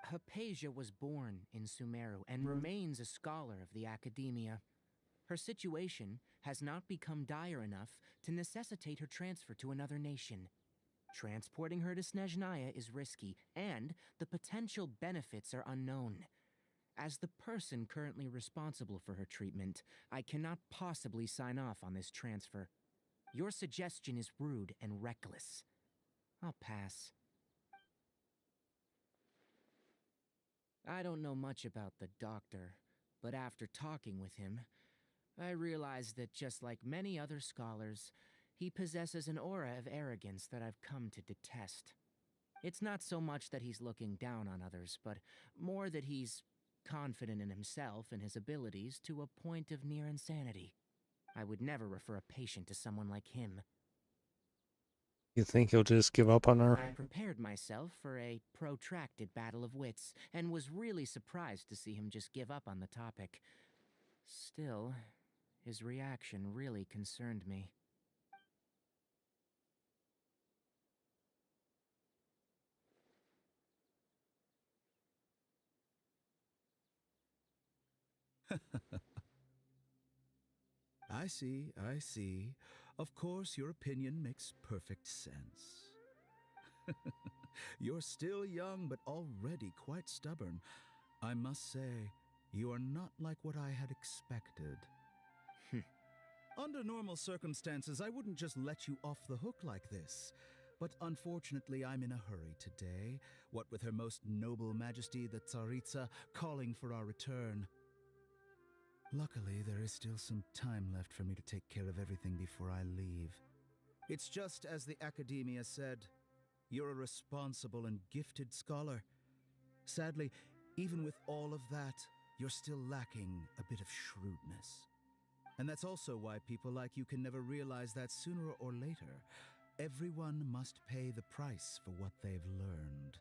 Hypatia was born in Sumeru and remains a scholar of the academia. Her situation has not become dire enough to necessitate her transfer to another nation. Transporting her to Snezhnaya is risky, and the potential benefits are unknown. As the person currently responsible for her treatment, I cannot possibly sign off on this transfer. Your suggestion is rude and reckless. I'll pass. I don't know much about the doctor, but after talking with him, I realized that just like many other scholars, he possesses an aura of arrogance that I've come to detest. It's not so much that he's looking down on others, but more that he's confident in himself and his abilities to a point of near insanity. I would never refer a patient to someone like him. You think he'll just give up on her? I prepared myself for a protracted battle of wits, and was really surprised to see him just give up on the topic. Still, his reaction really concerned me. I see, I see. Of course, your opinion makes perfect sense. You're still young, but already quite stubborn. I must say, you are not like what I had expected. Under normal circumstances, I wouldn't just let you off the hook like this. But unfortunately, I'm in a hurry today, what with Her Most Noble Majesty the Tsaritsa calling for our return. Luckily, there is still some time left for me to take care of everything before I leave. It's just as the Academia said, you're a responsible and gifted scholar. Sadly, even with all of that, you're still lacking a bit of shrewdness. And that's also why people like you can never realize that sooner or later, everyone must pay the price for what they've learned.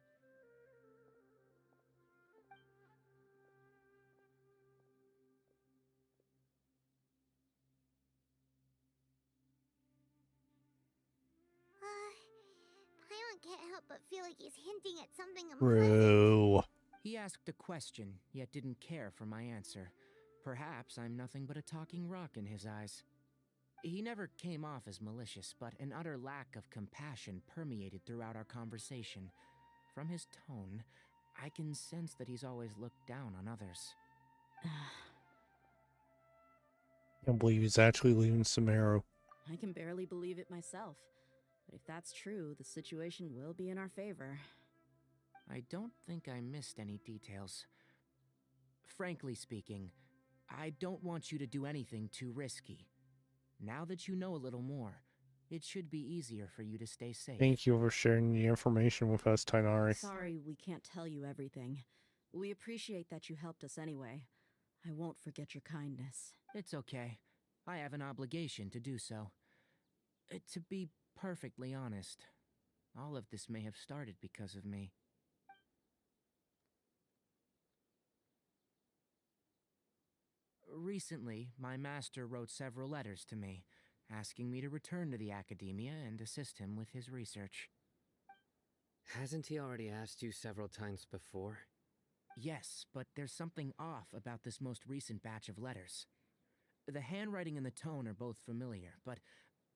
Paimon can't help but feel like he's hinting at something unpleasant. Bro. He asked a question, yet didn't care for my answer. Perhaps I'm nothing but a talking rock in his eyes. He never came off as malicious, but an utter lack of compassion permeated throughout our conversation. From his tone, I can sense that he's always looked down on others. Can't believe he's actually leaving Sumeru. I can barely believe it myself. But if that's true, the situation will be in our favor. I don't think I missed any details. Frankly speaking, I don't want you to do anything too risky. Now that you know a little more, it should be easier for you to stay safe. Thank you for sharing the information with us, Tighnari. Sorry we can't tell you everything. We appreciate that you helped us anyway. I won't forget your kindness. It's okay. I have an obligation to do so. To be perfectly honest, all of this may have started because of me. Recently, my master wrote several letters to me, asking me to return to the Academia and assist him with his research. Hasn't he already asked you several times before? Yes, but there's something off about this most recent batch of letters. The handwriting and the tone are both familiar, but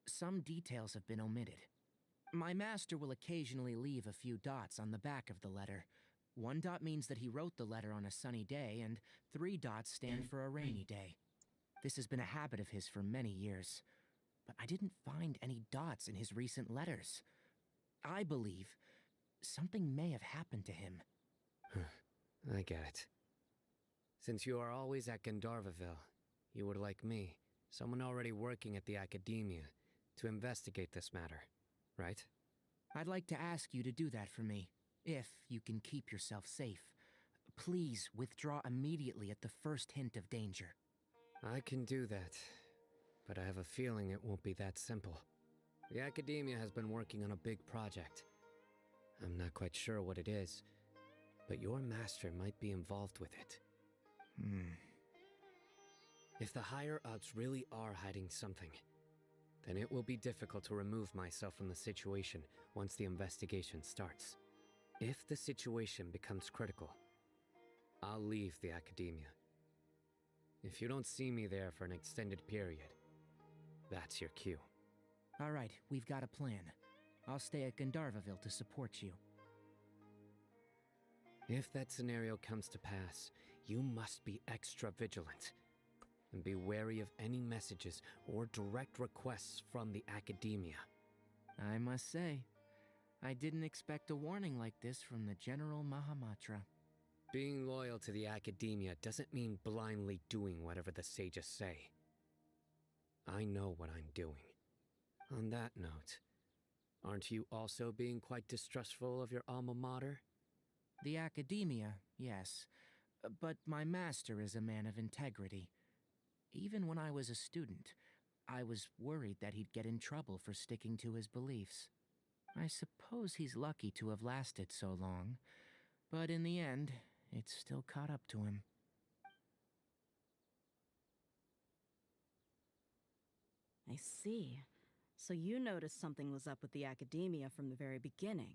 some details have been omitted. My master will occasionally leave a few dots on the back of the letter. 1 dot means that he wrote the letter on a sunny day, and 3 dots stand for a rainy day. This has been a habit of his for many years, but I didn't find any dots in his recent letters. I believe something may have happened to him. I get it. Since you are always at Gandharvaville, you would like me, someone already working at the Academia, to investigate this matter, right? I'd like to ask you to do that for me, if you can keep yourself safe. Please withdraw immediately at the first hint of danger. I can do that, but I have a feeling it won't be that simple. The Academia has been working on a big project. I'm not quite sure what it is, but your master might be involved with it. If the higher-ups really are hiding something, then it will be difficult to remove myself from the situation once the investigation starts. If the situation becomes critical, I'll leave the Academia. If you don't see me there for an extended period, that's your cue. All right, we've got a plan. I'll stay at Gandharvaville to support you. If that scenario comes to pass, you must be extra vigilant. And be wary of any messages or direct requests from the Academia. I must say, I didn't expect a warning like this from the General Mahamatra. Being loyal to the Academia doesn't mean blindly doing whatever the sages say. I know what I'm doing. On that note, Aren't you also being quite distrustful of your alma mater? The academia, yes. But my master is a man of integrity. Even when I was a student, I was worried that he'd get in trouble for sticking to his beliefs. I suppose he's lucky to have lasted so long, but in the end, it's still caught up to him. I see. So you noticed something was up with the academia from the very beginning.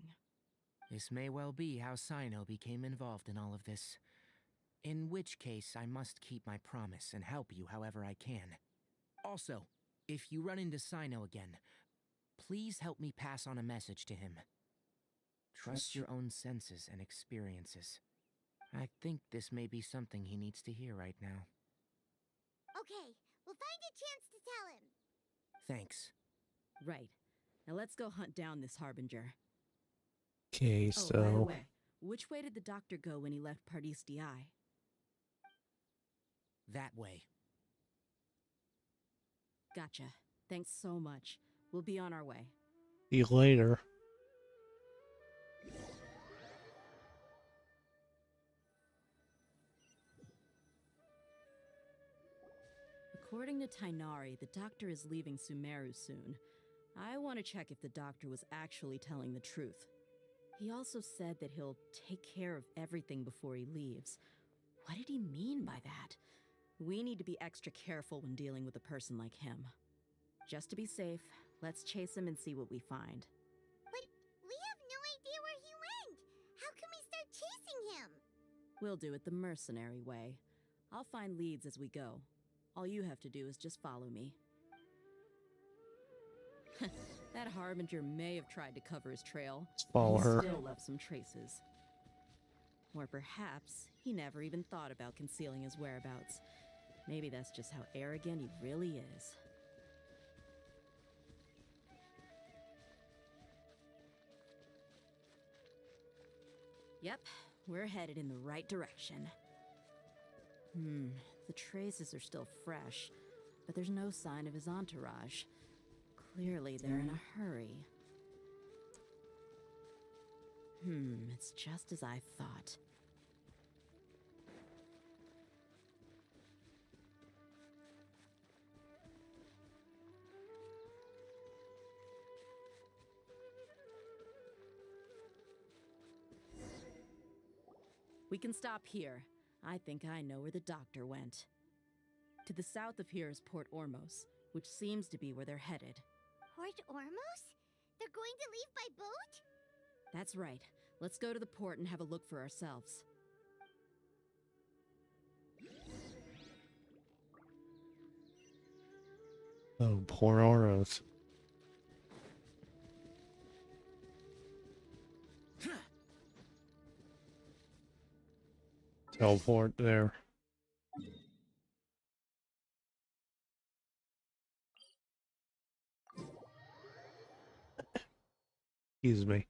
This may well be how Sino became involved in all of this. In which case, I must keep my promise and help you however I can. Also, if you run into Sino again, please help me pass on a message to him. Trust your own senses and experiences. I think this may be something he needs to hear right now. Okay, we'll find a chance to tell him. Thanks. Right. Now let's go hunt down this Harbinger. Okay, Oh, by the so way, which way did the doctor go when he left Pardis DI? That way. Gotcha. Thanks so much. We'll be on our way. see you later. According to Tainari, the doctor is leaving Sumeru soon. I want to check if the doctor was actually telling the truth. He also said that he'll take care of everything before he leaves. What did he mean by that? We need to be extra careful when dealing with a person like him. Just to be safe, let's chase him and see what we find. But we have no idea where he went. How can we start chasing him? We'll do it the mercenary way. I'll find leads as we go. All you have to do is just follow me. That Harbinger may have tried to cover his trail. Follow He her. still left some traces. Or perhaps he never even thought about concealing his whereabouts. Maybe that's just how arrogant he really is. Yep, we're headed in the right direction. The traces are still fresh, but there's no sign of his entourage. Clearly, they're in a hurry. It's just as I thought. We can stop here. I think I know where the doctor went. To the south of here is Port Ormos, which seems to be where they're headed. Port Ormos? They're going to leave by boat? That's right. Let's go to the port and have a look for ourselves. Oh, poor Oros. Teleport there. Excuse me.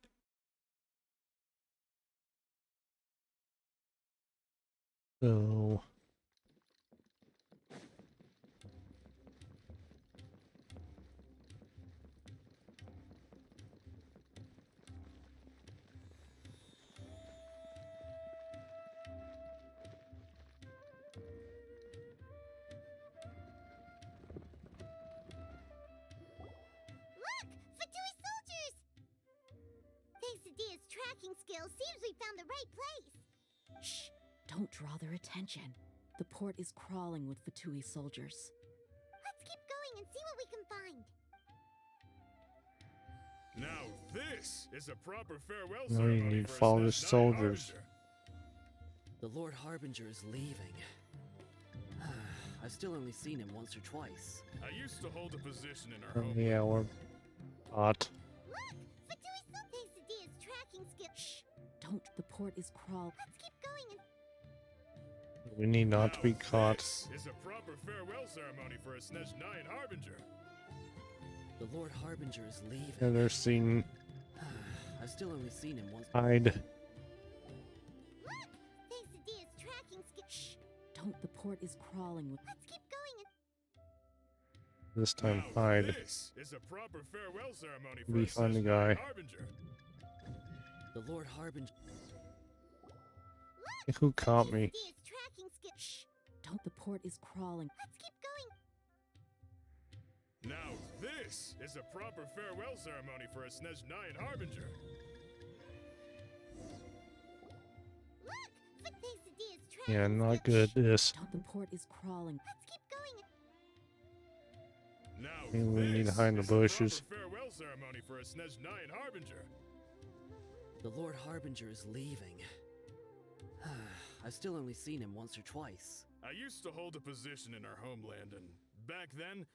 So Look! Fatui soldiers! Thanks to Dia's tracking skills, seems we found the right place. Shh! Don't draw their attention. The port is crawling with Fatui soldiers. Let's keep going and see what we can find. Now this is a proper farewell No, you ceremony need for a follow the Snezh Knight soldiers. Harbinger. The Lord Harbinger is leaving. I've still only seen him once or twice. I used to hold a position in our oh, home. yeah, we're hot. Look! Fatui soldiers! Thanks to Dia's tracking skills. Shh! Don't. The port is crawling. Let's keep going and We need not to be Now caught. This is a proper farewell ceremony for a Snezh Knight Harbinger. The Lord Harbinger is leaving. And they're seeing I've still only seen him once. hide. look! Thanks to Dia's tracking skills. Shh! Don't. The port is crawling with. Let's keep going This time Now, hide this is a proper farewell ceremony for behind the a guy. Harbinger. The Lord Harbinger. Who caught me? Deer's tracking skill. Shh! Don't. The port is crawling. Let's keep going. Now, this is a proper farewell ceremony for a Snezhnayan Harbinger. Look! Deer's tracking Yeah, not skill. good. This. Don't. The port is crawling. Let's keep going. Now, Maybe we need to this hide in the is a proper bushes. farewell ceremony for a Snezhnayan Harbinger. The Lord Harbinger is leaving. I've still only seen him once or twice. I used to hold a position in our homeland, and back then,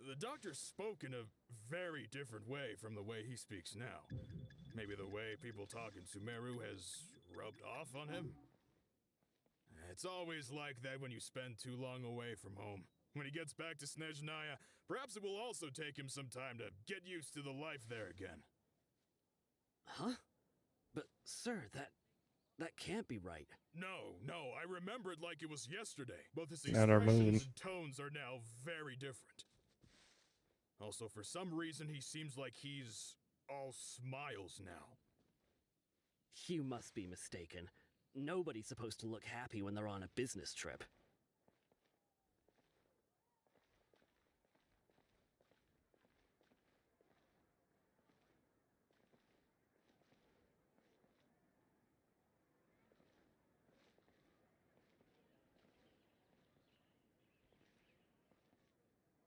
the doctor spoke in a very different way from the way he speaks now. Maybe the way people talk in Sumeru has rubbed off on him? It's always like that when you spend too long away from home. When he gets back to Snezhnaya, perhaps it will also take him some time to get used to the life there again. Huh? But, sir, that can't be right. No, I remember it like it was yesterday. Both his Not our moon. expressions and tones are now very different. Also, for some reason, he seems like he's all smiles now. You must be mistaken. Nobody's supposed to look happy when they're on a business trip.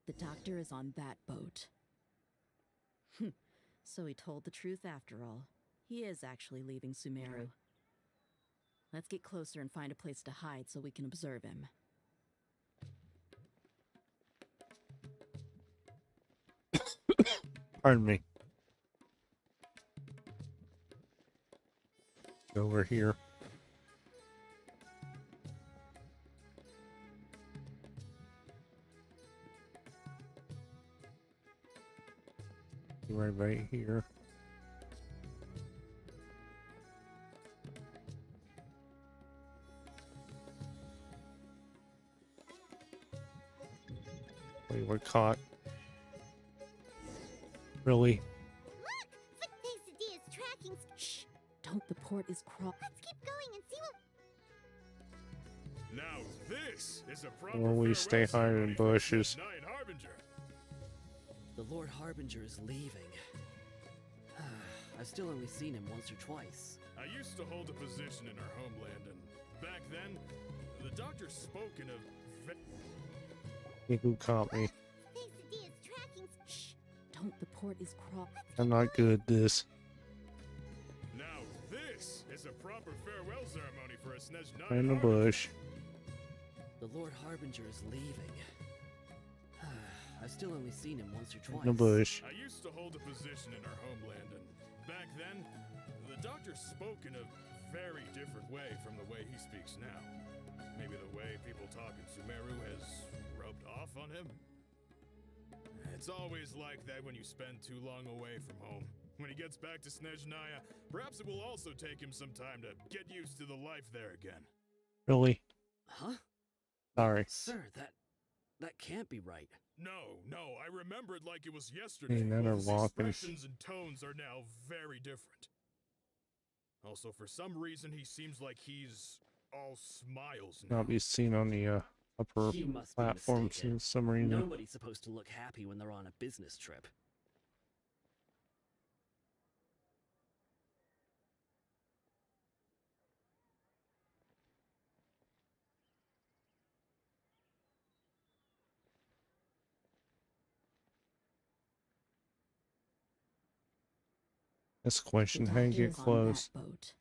The doctor is on that boat. So he told the truth after all. He is actually leaving Sumeru. Let's get closer and find a place to hide so we can observe him. Pardon me. Over here. Right here. Wait, we're caught. Really? Look! Deer's tracking skill. Shh! Don't. The port is crawl. Let's keep going and see what. Now this is a proper Or we farewell stay hiding ceremony in for a bushes. Snezhnayan Harbinger. The Lord Harbinger is leaving. I've still only seen him once or twice. I used to hold a position in our homeland, and back then, the doctor spoke in a Who caught me? Deer's tracking skill. Shh! Don't. The port is crawl. I'm not good at this. Now this is a proper farewell ceremony for a Snezhnayan In the Harbinger. bush. The Lord Harbinger is leaving. I've still only seen him once or twice. In the bush. I used to hold a position in our homeland, and back then, the doctor spoke in a very different way from the way he speaks now. Maybe the way people talk in Sumeru has rubbed off on him? It's always like that when you spend too long away from home. When he gets back to Snezhnaya, perhaps it will also take him some time to get used to the life there again. Really? Huh? Sorry. Sir, that can't be right. No, I remember it like it was yesterday. Hey, none Both are his walking. expressions and tones are now very different. Also, for some reason, he seems like he's all smiles now. Not be seen on the upper You must be platforms mistaken. in some reason. Nobody's supposed to look happy when they're on a business trip. This question, The how you doctor get is on close? that boat.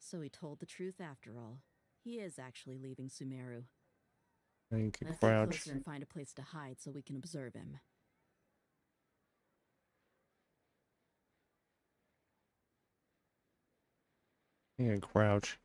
So he told the truth after all. He is actually leaving Sumeru. How you can Let's get crouch? closer and find a place to hide so we can observe him. Yeah, crouch.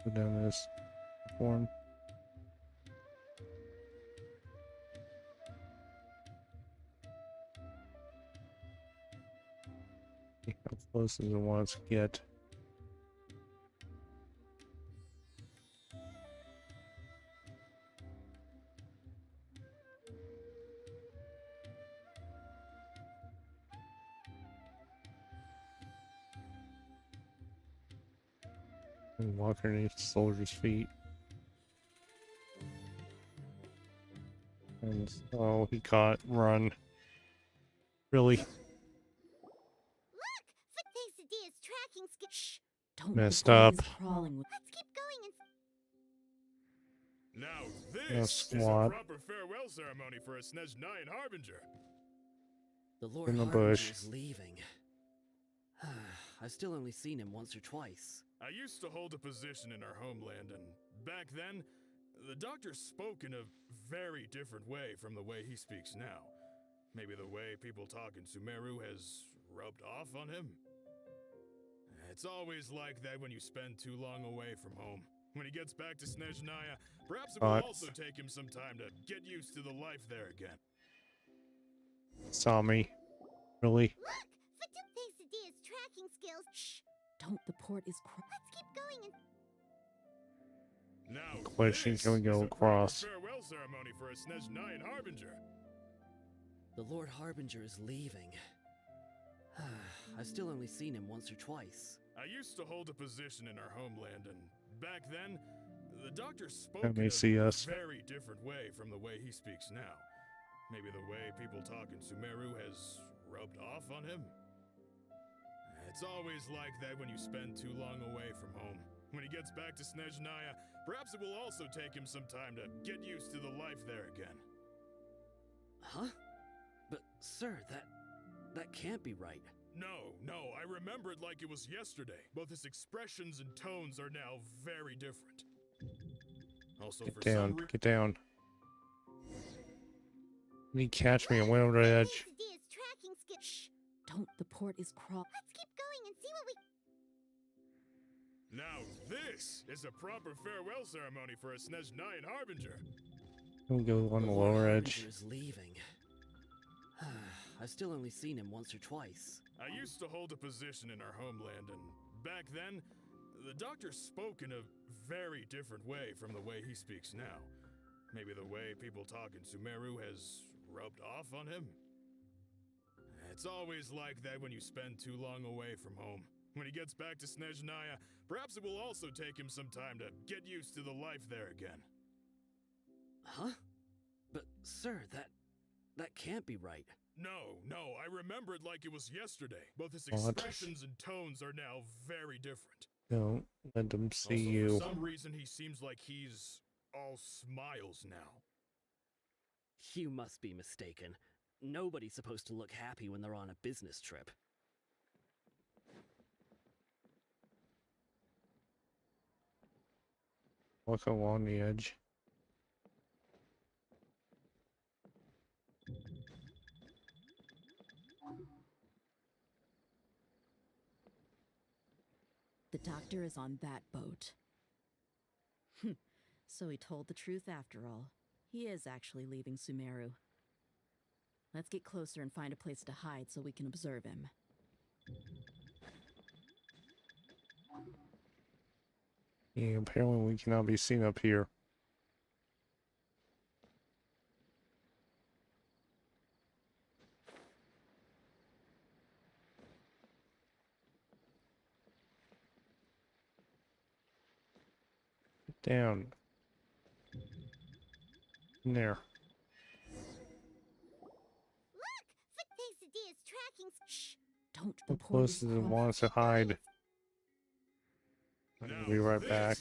Go down this form. See how close does it want us to get? And walk underneath the soldier's feet. And oh, he caught. Run. Really? Look! Quesadillas tracking skill. Shh! Don't. Messed the boy up. is crawling with. Let's keep going and Now No this is a squat. proper farewell ceremony for a Snezhnayan Harbinger. The Lord In the Harbinger bush. is leaving. I've still only seen him once or twice. I used to hold a position in our homeland, and back then, the doctor spoke in a very different way from the way he speaks now. Maybe the way people talk in Sumeru has rubbed off on him? It's always like that when you spend too long away from home. When he gets back to Snezhnaya, perhaps it will also take him some time to get used to the life there again. Saw me. Really? look! Quesadillas tracking skills. Shh! Don't. The port is. Let's keep going and Now Question, this can we go is a across? proper farewell ceremony for a Snezhnayan Harbinger. The Lord Harbinger is leaving. I've still only seen him once or twice. I used to hold a position in our homeland, and back then, the doctor spoke Let me in see a us. very different way from the way he speaks now. Maybe the way people talk in Sumeru has rubbed off on him? It's always like that when you spend too long away from home. When he gets back to Snezhnaya, perhaps it will also take him some time to get used to the life there again. Huh? But, sir, that can't be right. No, I remember it like it was yesterday. Both his expressions and tones are now very different. Also, Get for down. some Get down. He catch me and went over the edge. Quesadillas tracking skill. Shh! Don't. The port is crawl. Let's keep going and see what we. Now this is a proper farewell ceremony for a Snezhnayan Harbinger. We'll go on the Lord lower Harbinger edge. is leaving. I've still only seen him once or twice. I used to hold a position in our homeland, and back then, the doctor spoke in a very different way from the way he speaks now. Maybe the way people talk in Sumeru has rubbed off on him? It's always like that when you spend too long away from home. When he gets back to Snezhnaya, perhaps it will also take him some time to get used to the life there again. Huh? But, sir, that can't be right. No, I remember it like it was yesterday. Both his What? expressions and tones are now very different. Don't let them see Also, you. for some reason, he seems like he's all smiles now. You must be mistaken. Nobody's supposed to look happy when they're on a business trip. Walk along the edge. The doctor is on that boat. So he told the truth after all. He is actually leaving Sumeru. Let's get closer and find a place to hide so we can observe him. Yeah, apparently we cannot be seen up here. Get down. In there. Look! Quesadillas tracking. Shh! Don't. How The port close is does it crawl. want us to hide? Now I'll be right this- back.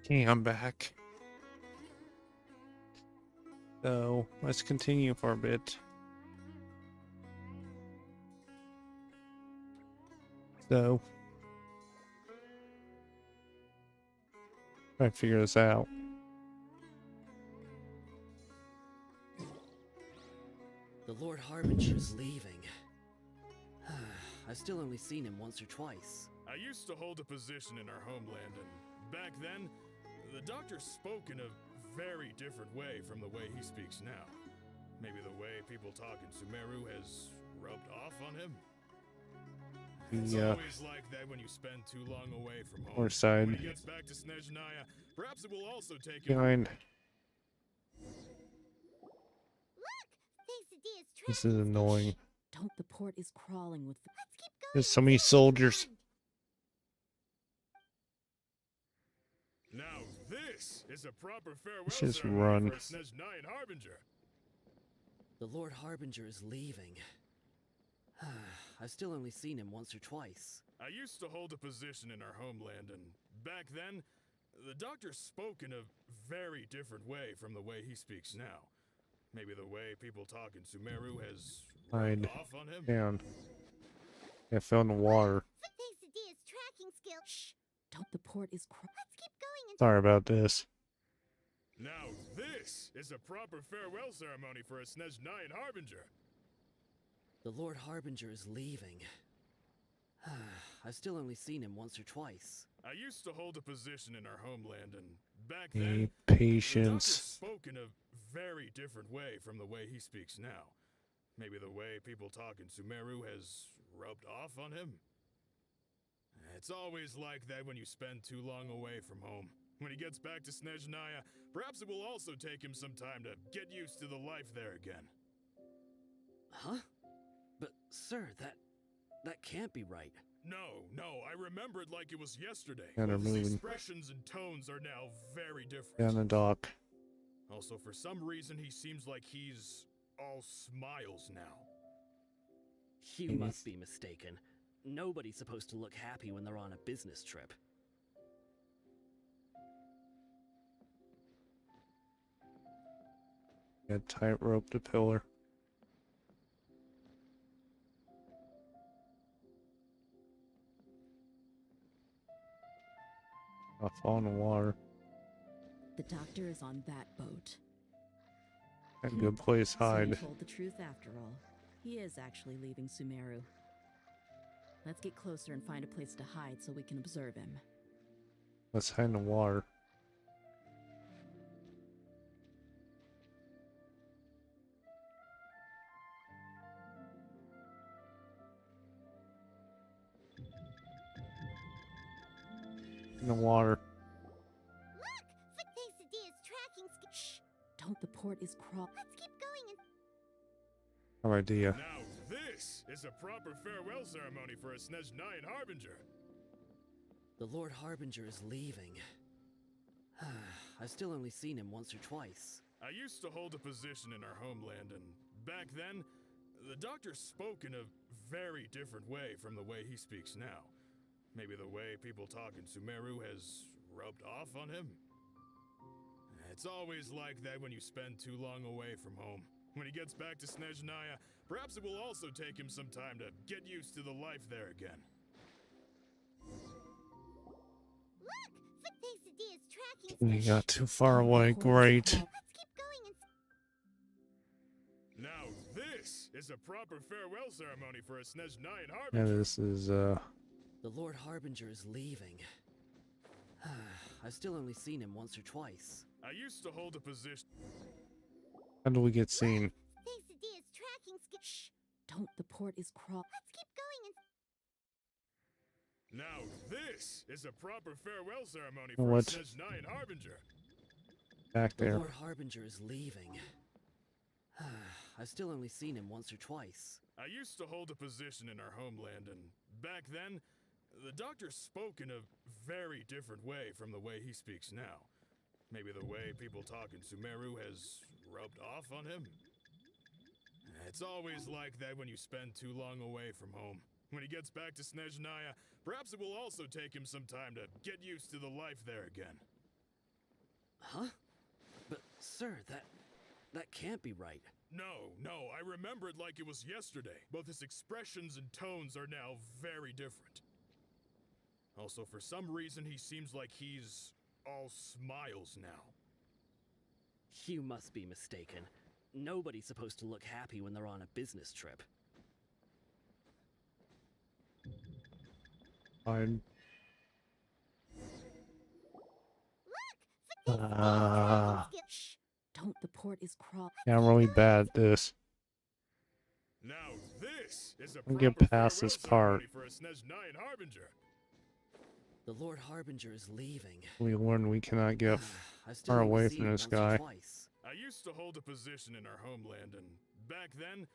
Okay, I'm back. So let's continue for a bit. So try to figure this out. The Lord Harbinger is leaving. I've still only seen him once or twice. I used to hold a position in our homeland, and back then, the doctor spoke in a very different way from the way he speaks now. Maybe the way people talk in Sumeru has rubbed off on him. It's always like that when you spend too long away from home. North side. When he gets back to Snezhnaya, perhaps it will also take him. Behind. This is annoying. Don't, the port is crawling with. Let's keep going. There's so many soldiers. Now this is a proper farewell Let's just ceremony run. for a Snezhnayan Harbinger. The Lord Harbinger is leaving. I've still only seen him once or twice. I used to hold a position in our homeland, and back then, the doctor spoke in a very different way from the way he speaks now. Maybe the way people talk in Sumeru has rubbed off on him. Down. I fell in the water. Thanks to Dia's tracking skill. Shh. Don't, the port is Let's keep going and Sorry about this. Now this is a proper farewell ceremony for a Snezhnayan Harbinger. The Lord Harbinger is leaving. I've still only seen him once or twice. I used to hold a position in our homeland, and back Hey, then, patience. the doctor spoke in a very different way from the way he speaks now. Maybe the way people talk in Sumeru has rubbed off on him. It's always like that when you spend too long away from home. When he gets back to Snezhnaya, perhaps it will also take him some time to get used to the life there again. Huh? But, sir, that can't be right. No, I remember it like it was yesterday. And they're His moving. expressions and tones are now very different. Down the dock. Also, for some reason, he seems like he's all smiles now. You must be mistaken. Nobody's supposed to look happy when they're on a business trip. Got tightrope the pillar. I fall in the water. The doctor is on that boat. A good place to So you hide. told the truth after all. He is actually leaving Sumeru. Let's get closer and find a place to hide so we can observe him. Let's hide in the water. In the water. Look! Thanks to Dia's tracking skill. Shh. Don't, the port is crawl. Let's keep going and No idea. Now this is a proper farewell ceremony for a Snezhnayan Harbinger. The Lord Harbinger is leaving. I've still only seen him once or twice. I used to hold a position in our homeland, and back then, the doctor spoke in a very different way from the way he speaks now. Maybe the way people talk in Sumeru has rubbed off on him. It's always like that when you spend too long away from home. When he gets back to Snezhnaya, perhaps it will also take him some time to get used to the life there again. look! Thanks to Dia's tracking skill. We got too far away. Great. Let's keep going and Now this is a proper farewell ceremony for a Snezhnayan Yeah, Harbinger. this is The Lord Harbinger is leaving. I've still only seen him once or twice. I used to hold a position. How do we get seen? thanks to Dia's tracking skill. Shh. Don't, the port is crawl. Let's keep going and Now this is a proper farewell ceremony Oh, for what? a Snezhnayan Harbinger. Back The there. Lord Harbinger is leaving. I've still only seen him once or twice. I used to hold a position in our homeland, and back then, the doctor spoke in a very different way from the way he speaks now. Maybe the way people talk in Sumeru has rubbed off on him. It's always like that when you spend too long away from home. When he gets back to Snezhnaya, perhaps it will also take him some time to get used to the life there again. Huh? But, sir, that can't be right. No, I remember it like it was yesterday. Both his expressions and tones are now very different. Also, for some reason, he seems like he's all smiles now. You must be mistaken. Nobody's supposed to look happy when they're on a business trip. Fine. Look! Shh! Don't. The port is crawl. Yeah, I'm really bad at this. Now this is a I'll proper get past farewell this part. ceremony for a Snezhnayan Harbinger. The Lord Harbinger is leaving. We learn we cannot get I've still far only away seen from him this once or guy. twice. I used to hold a position in our homeland, and back then,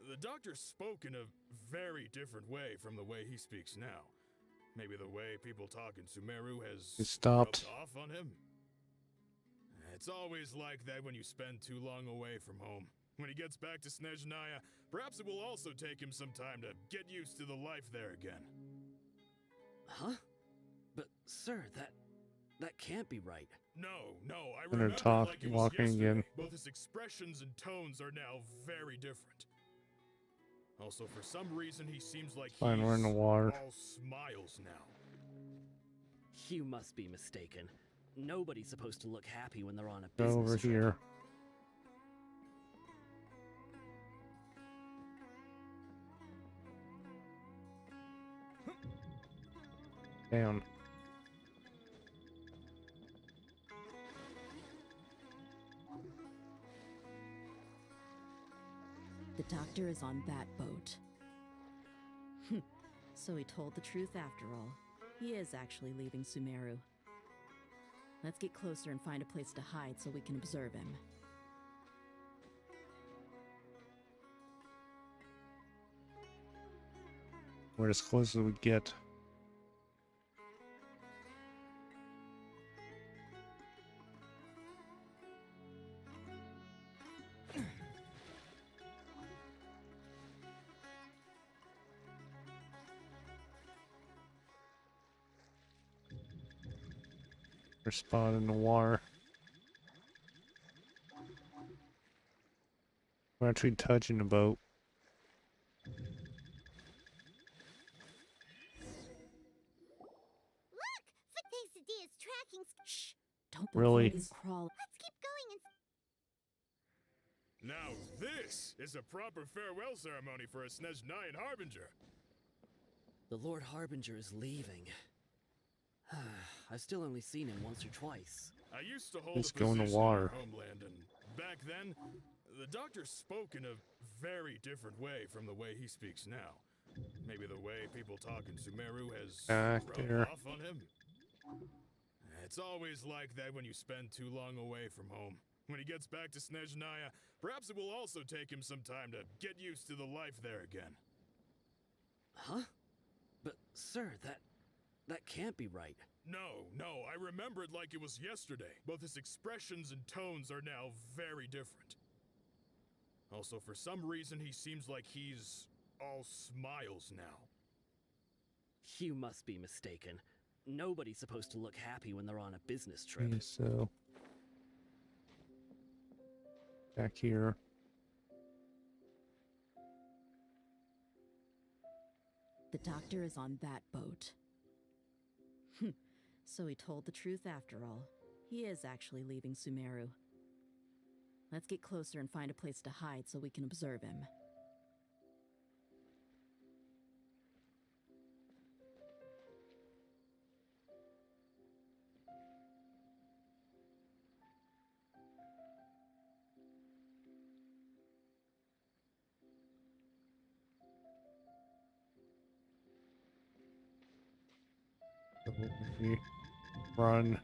the doctor spoke in a very different way from the way he speaks now. Maybe the way people talk in Sumeru has He stopped. rubbed off on him. It's always like that when you spend too long away from home. When he gets back to Snezhnaya, perhaps it will also take him some time to get used to the life there again. Huh? But, sir, that can't be right. No, I When they're remember it like it was walking yesterday. again. Both his expressions and tones are now very different. Also, for some reason, he seems like Fine, he's we're in the water. all smiles now. You must be mistaken. Nobody's supposed to look happy when they're on a Go business over trip. here. Damn. The doctor is on that boat. So he told the truth after all. He is actually leaving Sumeru. Let's get closer and find a place to hide so we can observe him. We're as close as we get. We're spotted in the water. We're actually touching the boat. Look! Quesadillas tracking. Shh! Don't. The Really? port is crawl. Let's keep going and. Now this is a proper farewell ceremony for a Snezhnayan Harbinger. The Lord Harbinger is leaving. I've still only seen him once or twice. I used to hold Let's a go in position the water. our homeland, and back then, the doctor spoke in a very different way from the way he speaks now. Maybe the way people talk in Sumeru has Back rubbed there. off on him. It's always like that when you spend too long away from home. When he gets back to Snezhnaya, perhaps it will also take him some time to get used to the life there again. Huh? But, sir, that can't be right. No, I remember it like it was yesterday. Both his expressions and tones are now very different. Also, for some reason, he seems like he's all smiles now. You must be mistaken. Nobody's supposed to look happy when they're on a business trip. Okay, so back here. The doctor is on that boat. So he told the truth after all. He is actually leaving Sumeru. Let's get closer and find a place to hide so we can observe him. Run.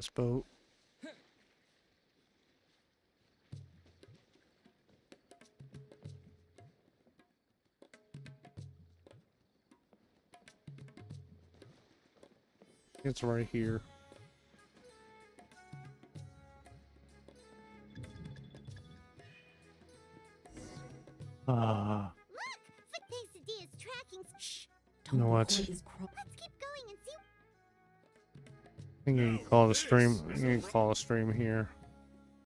this boat. It's right here. Ah. Look! Footpace is tracking. Shh! You know what? Let's keep going and see. I think you can call the stream. You can call a stream here.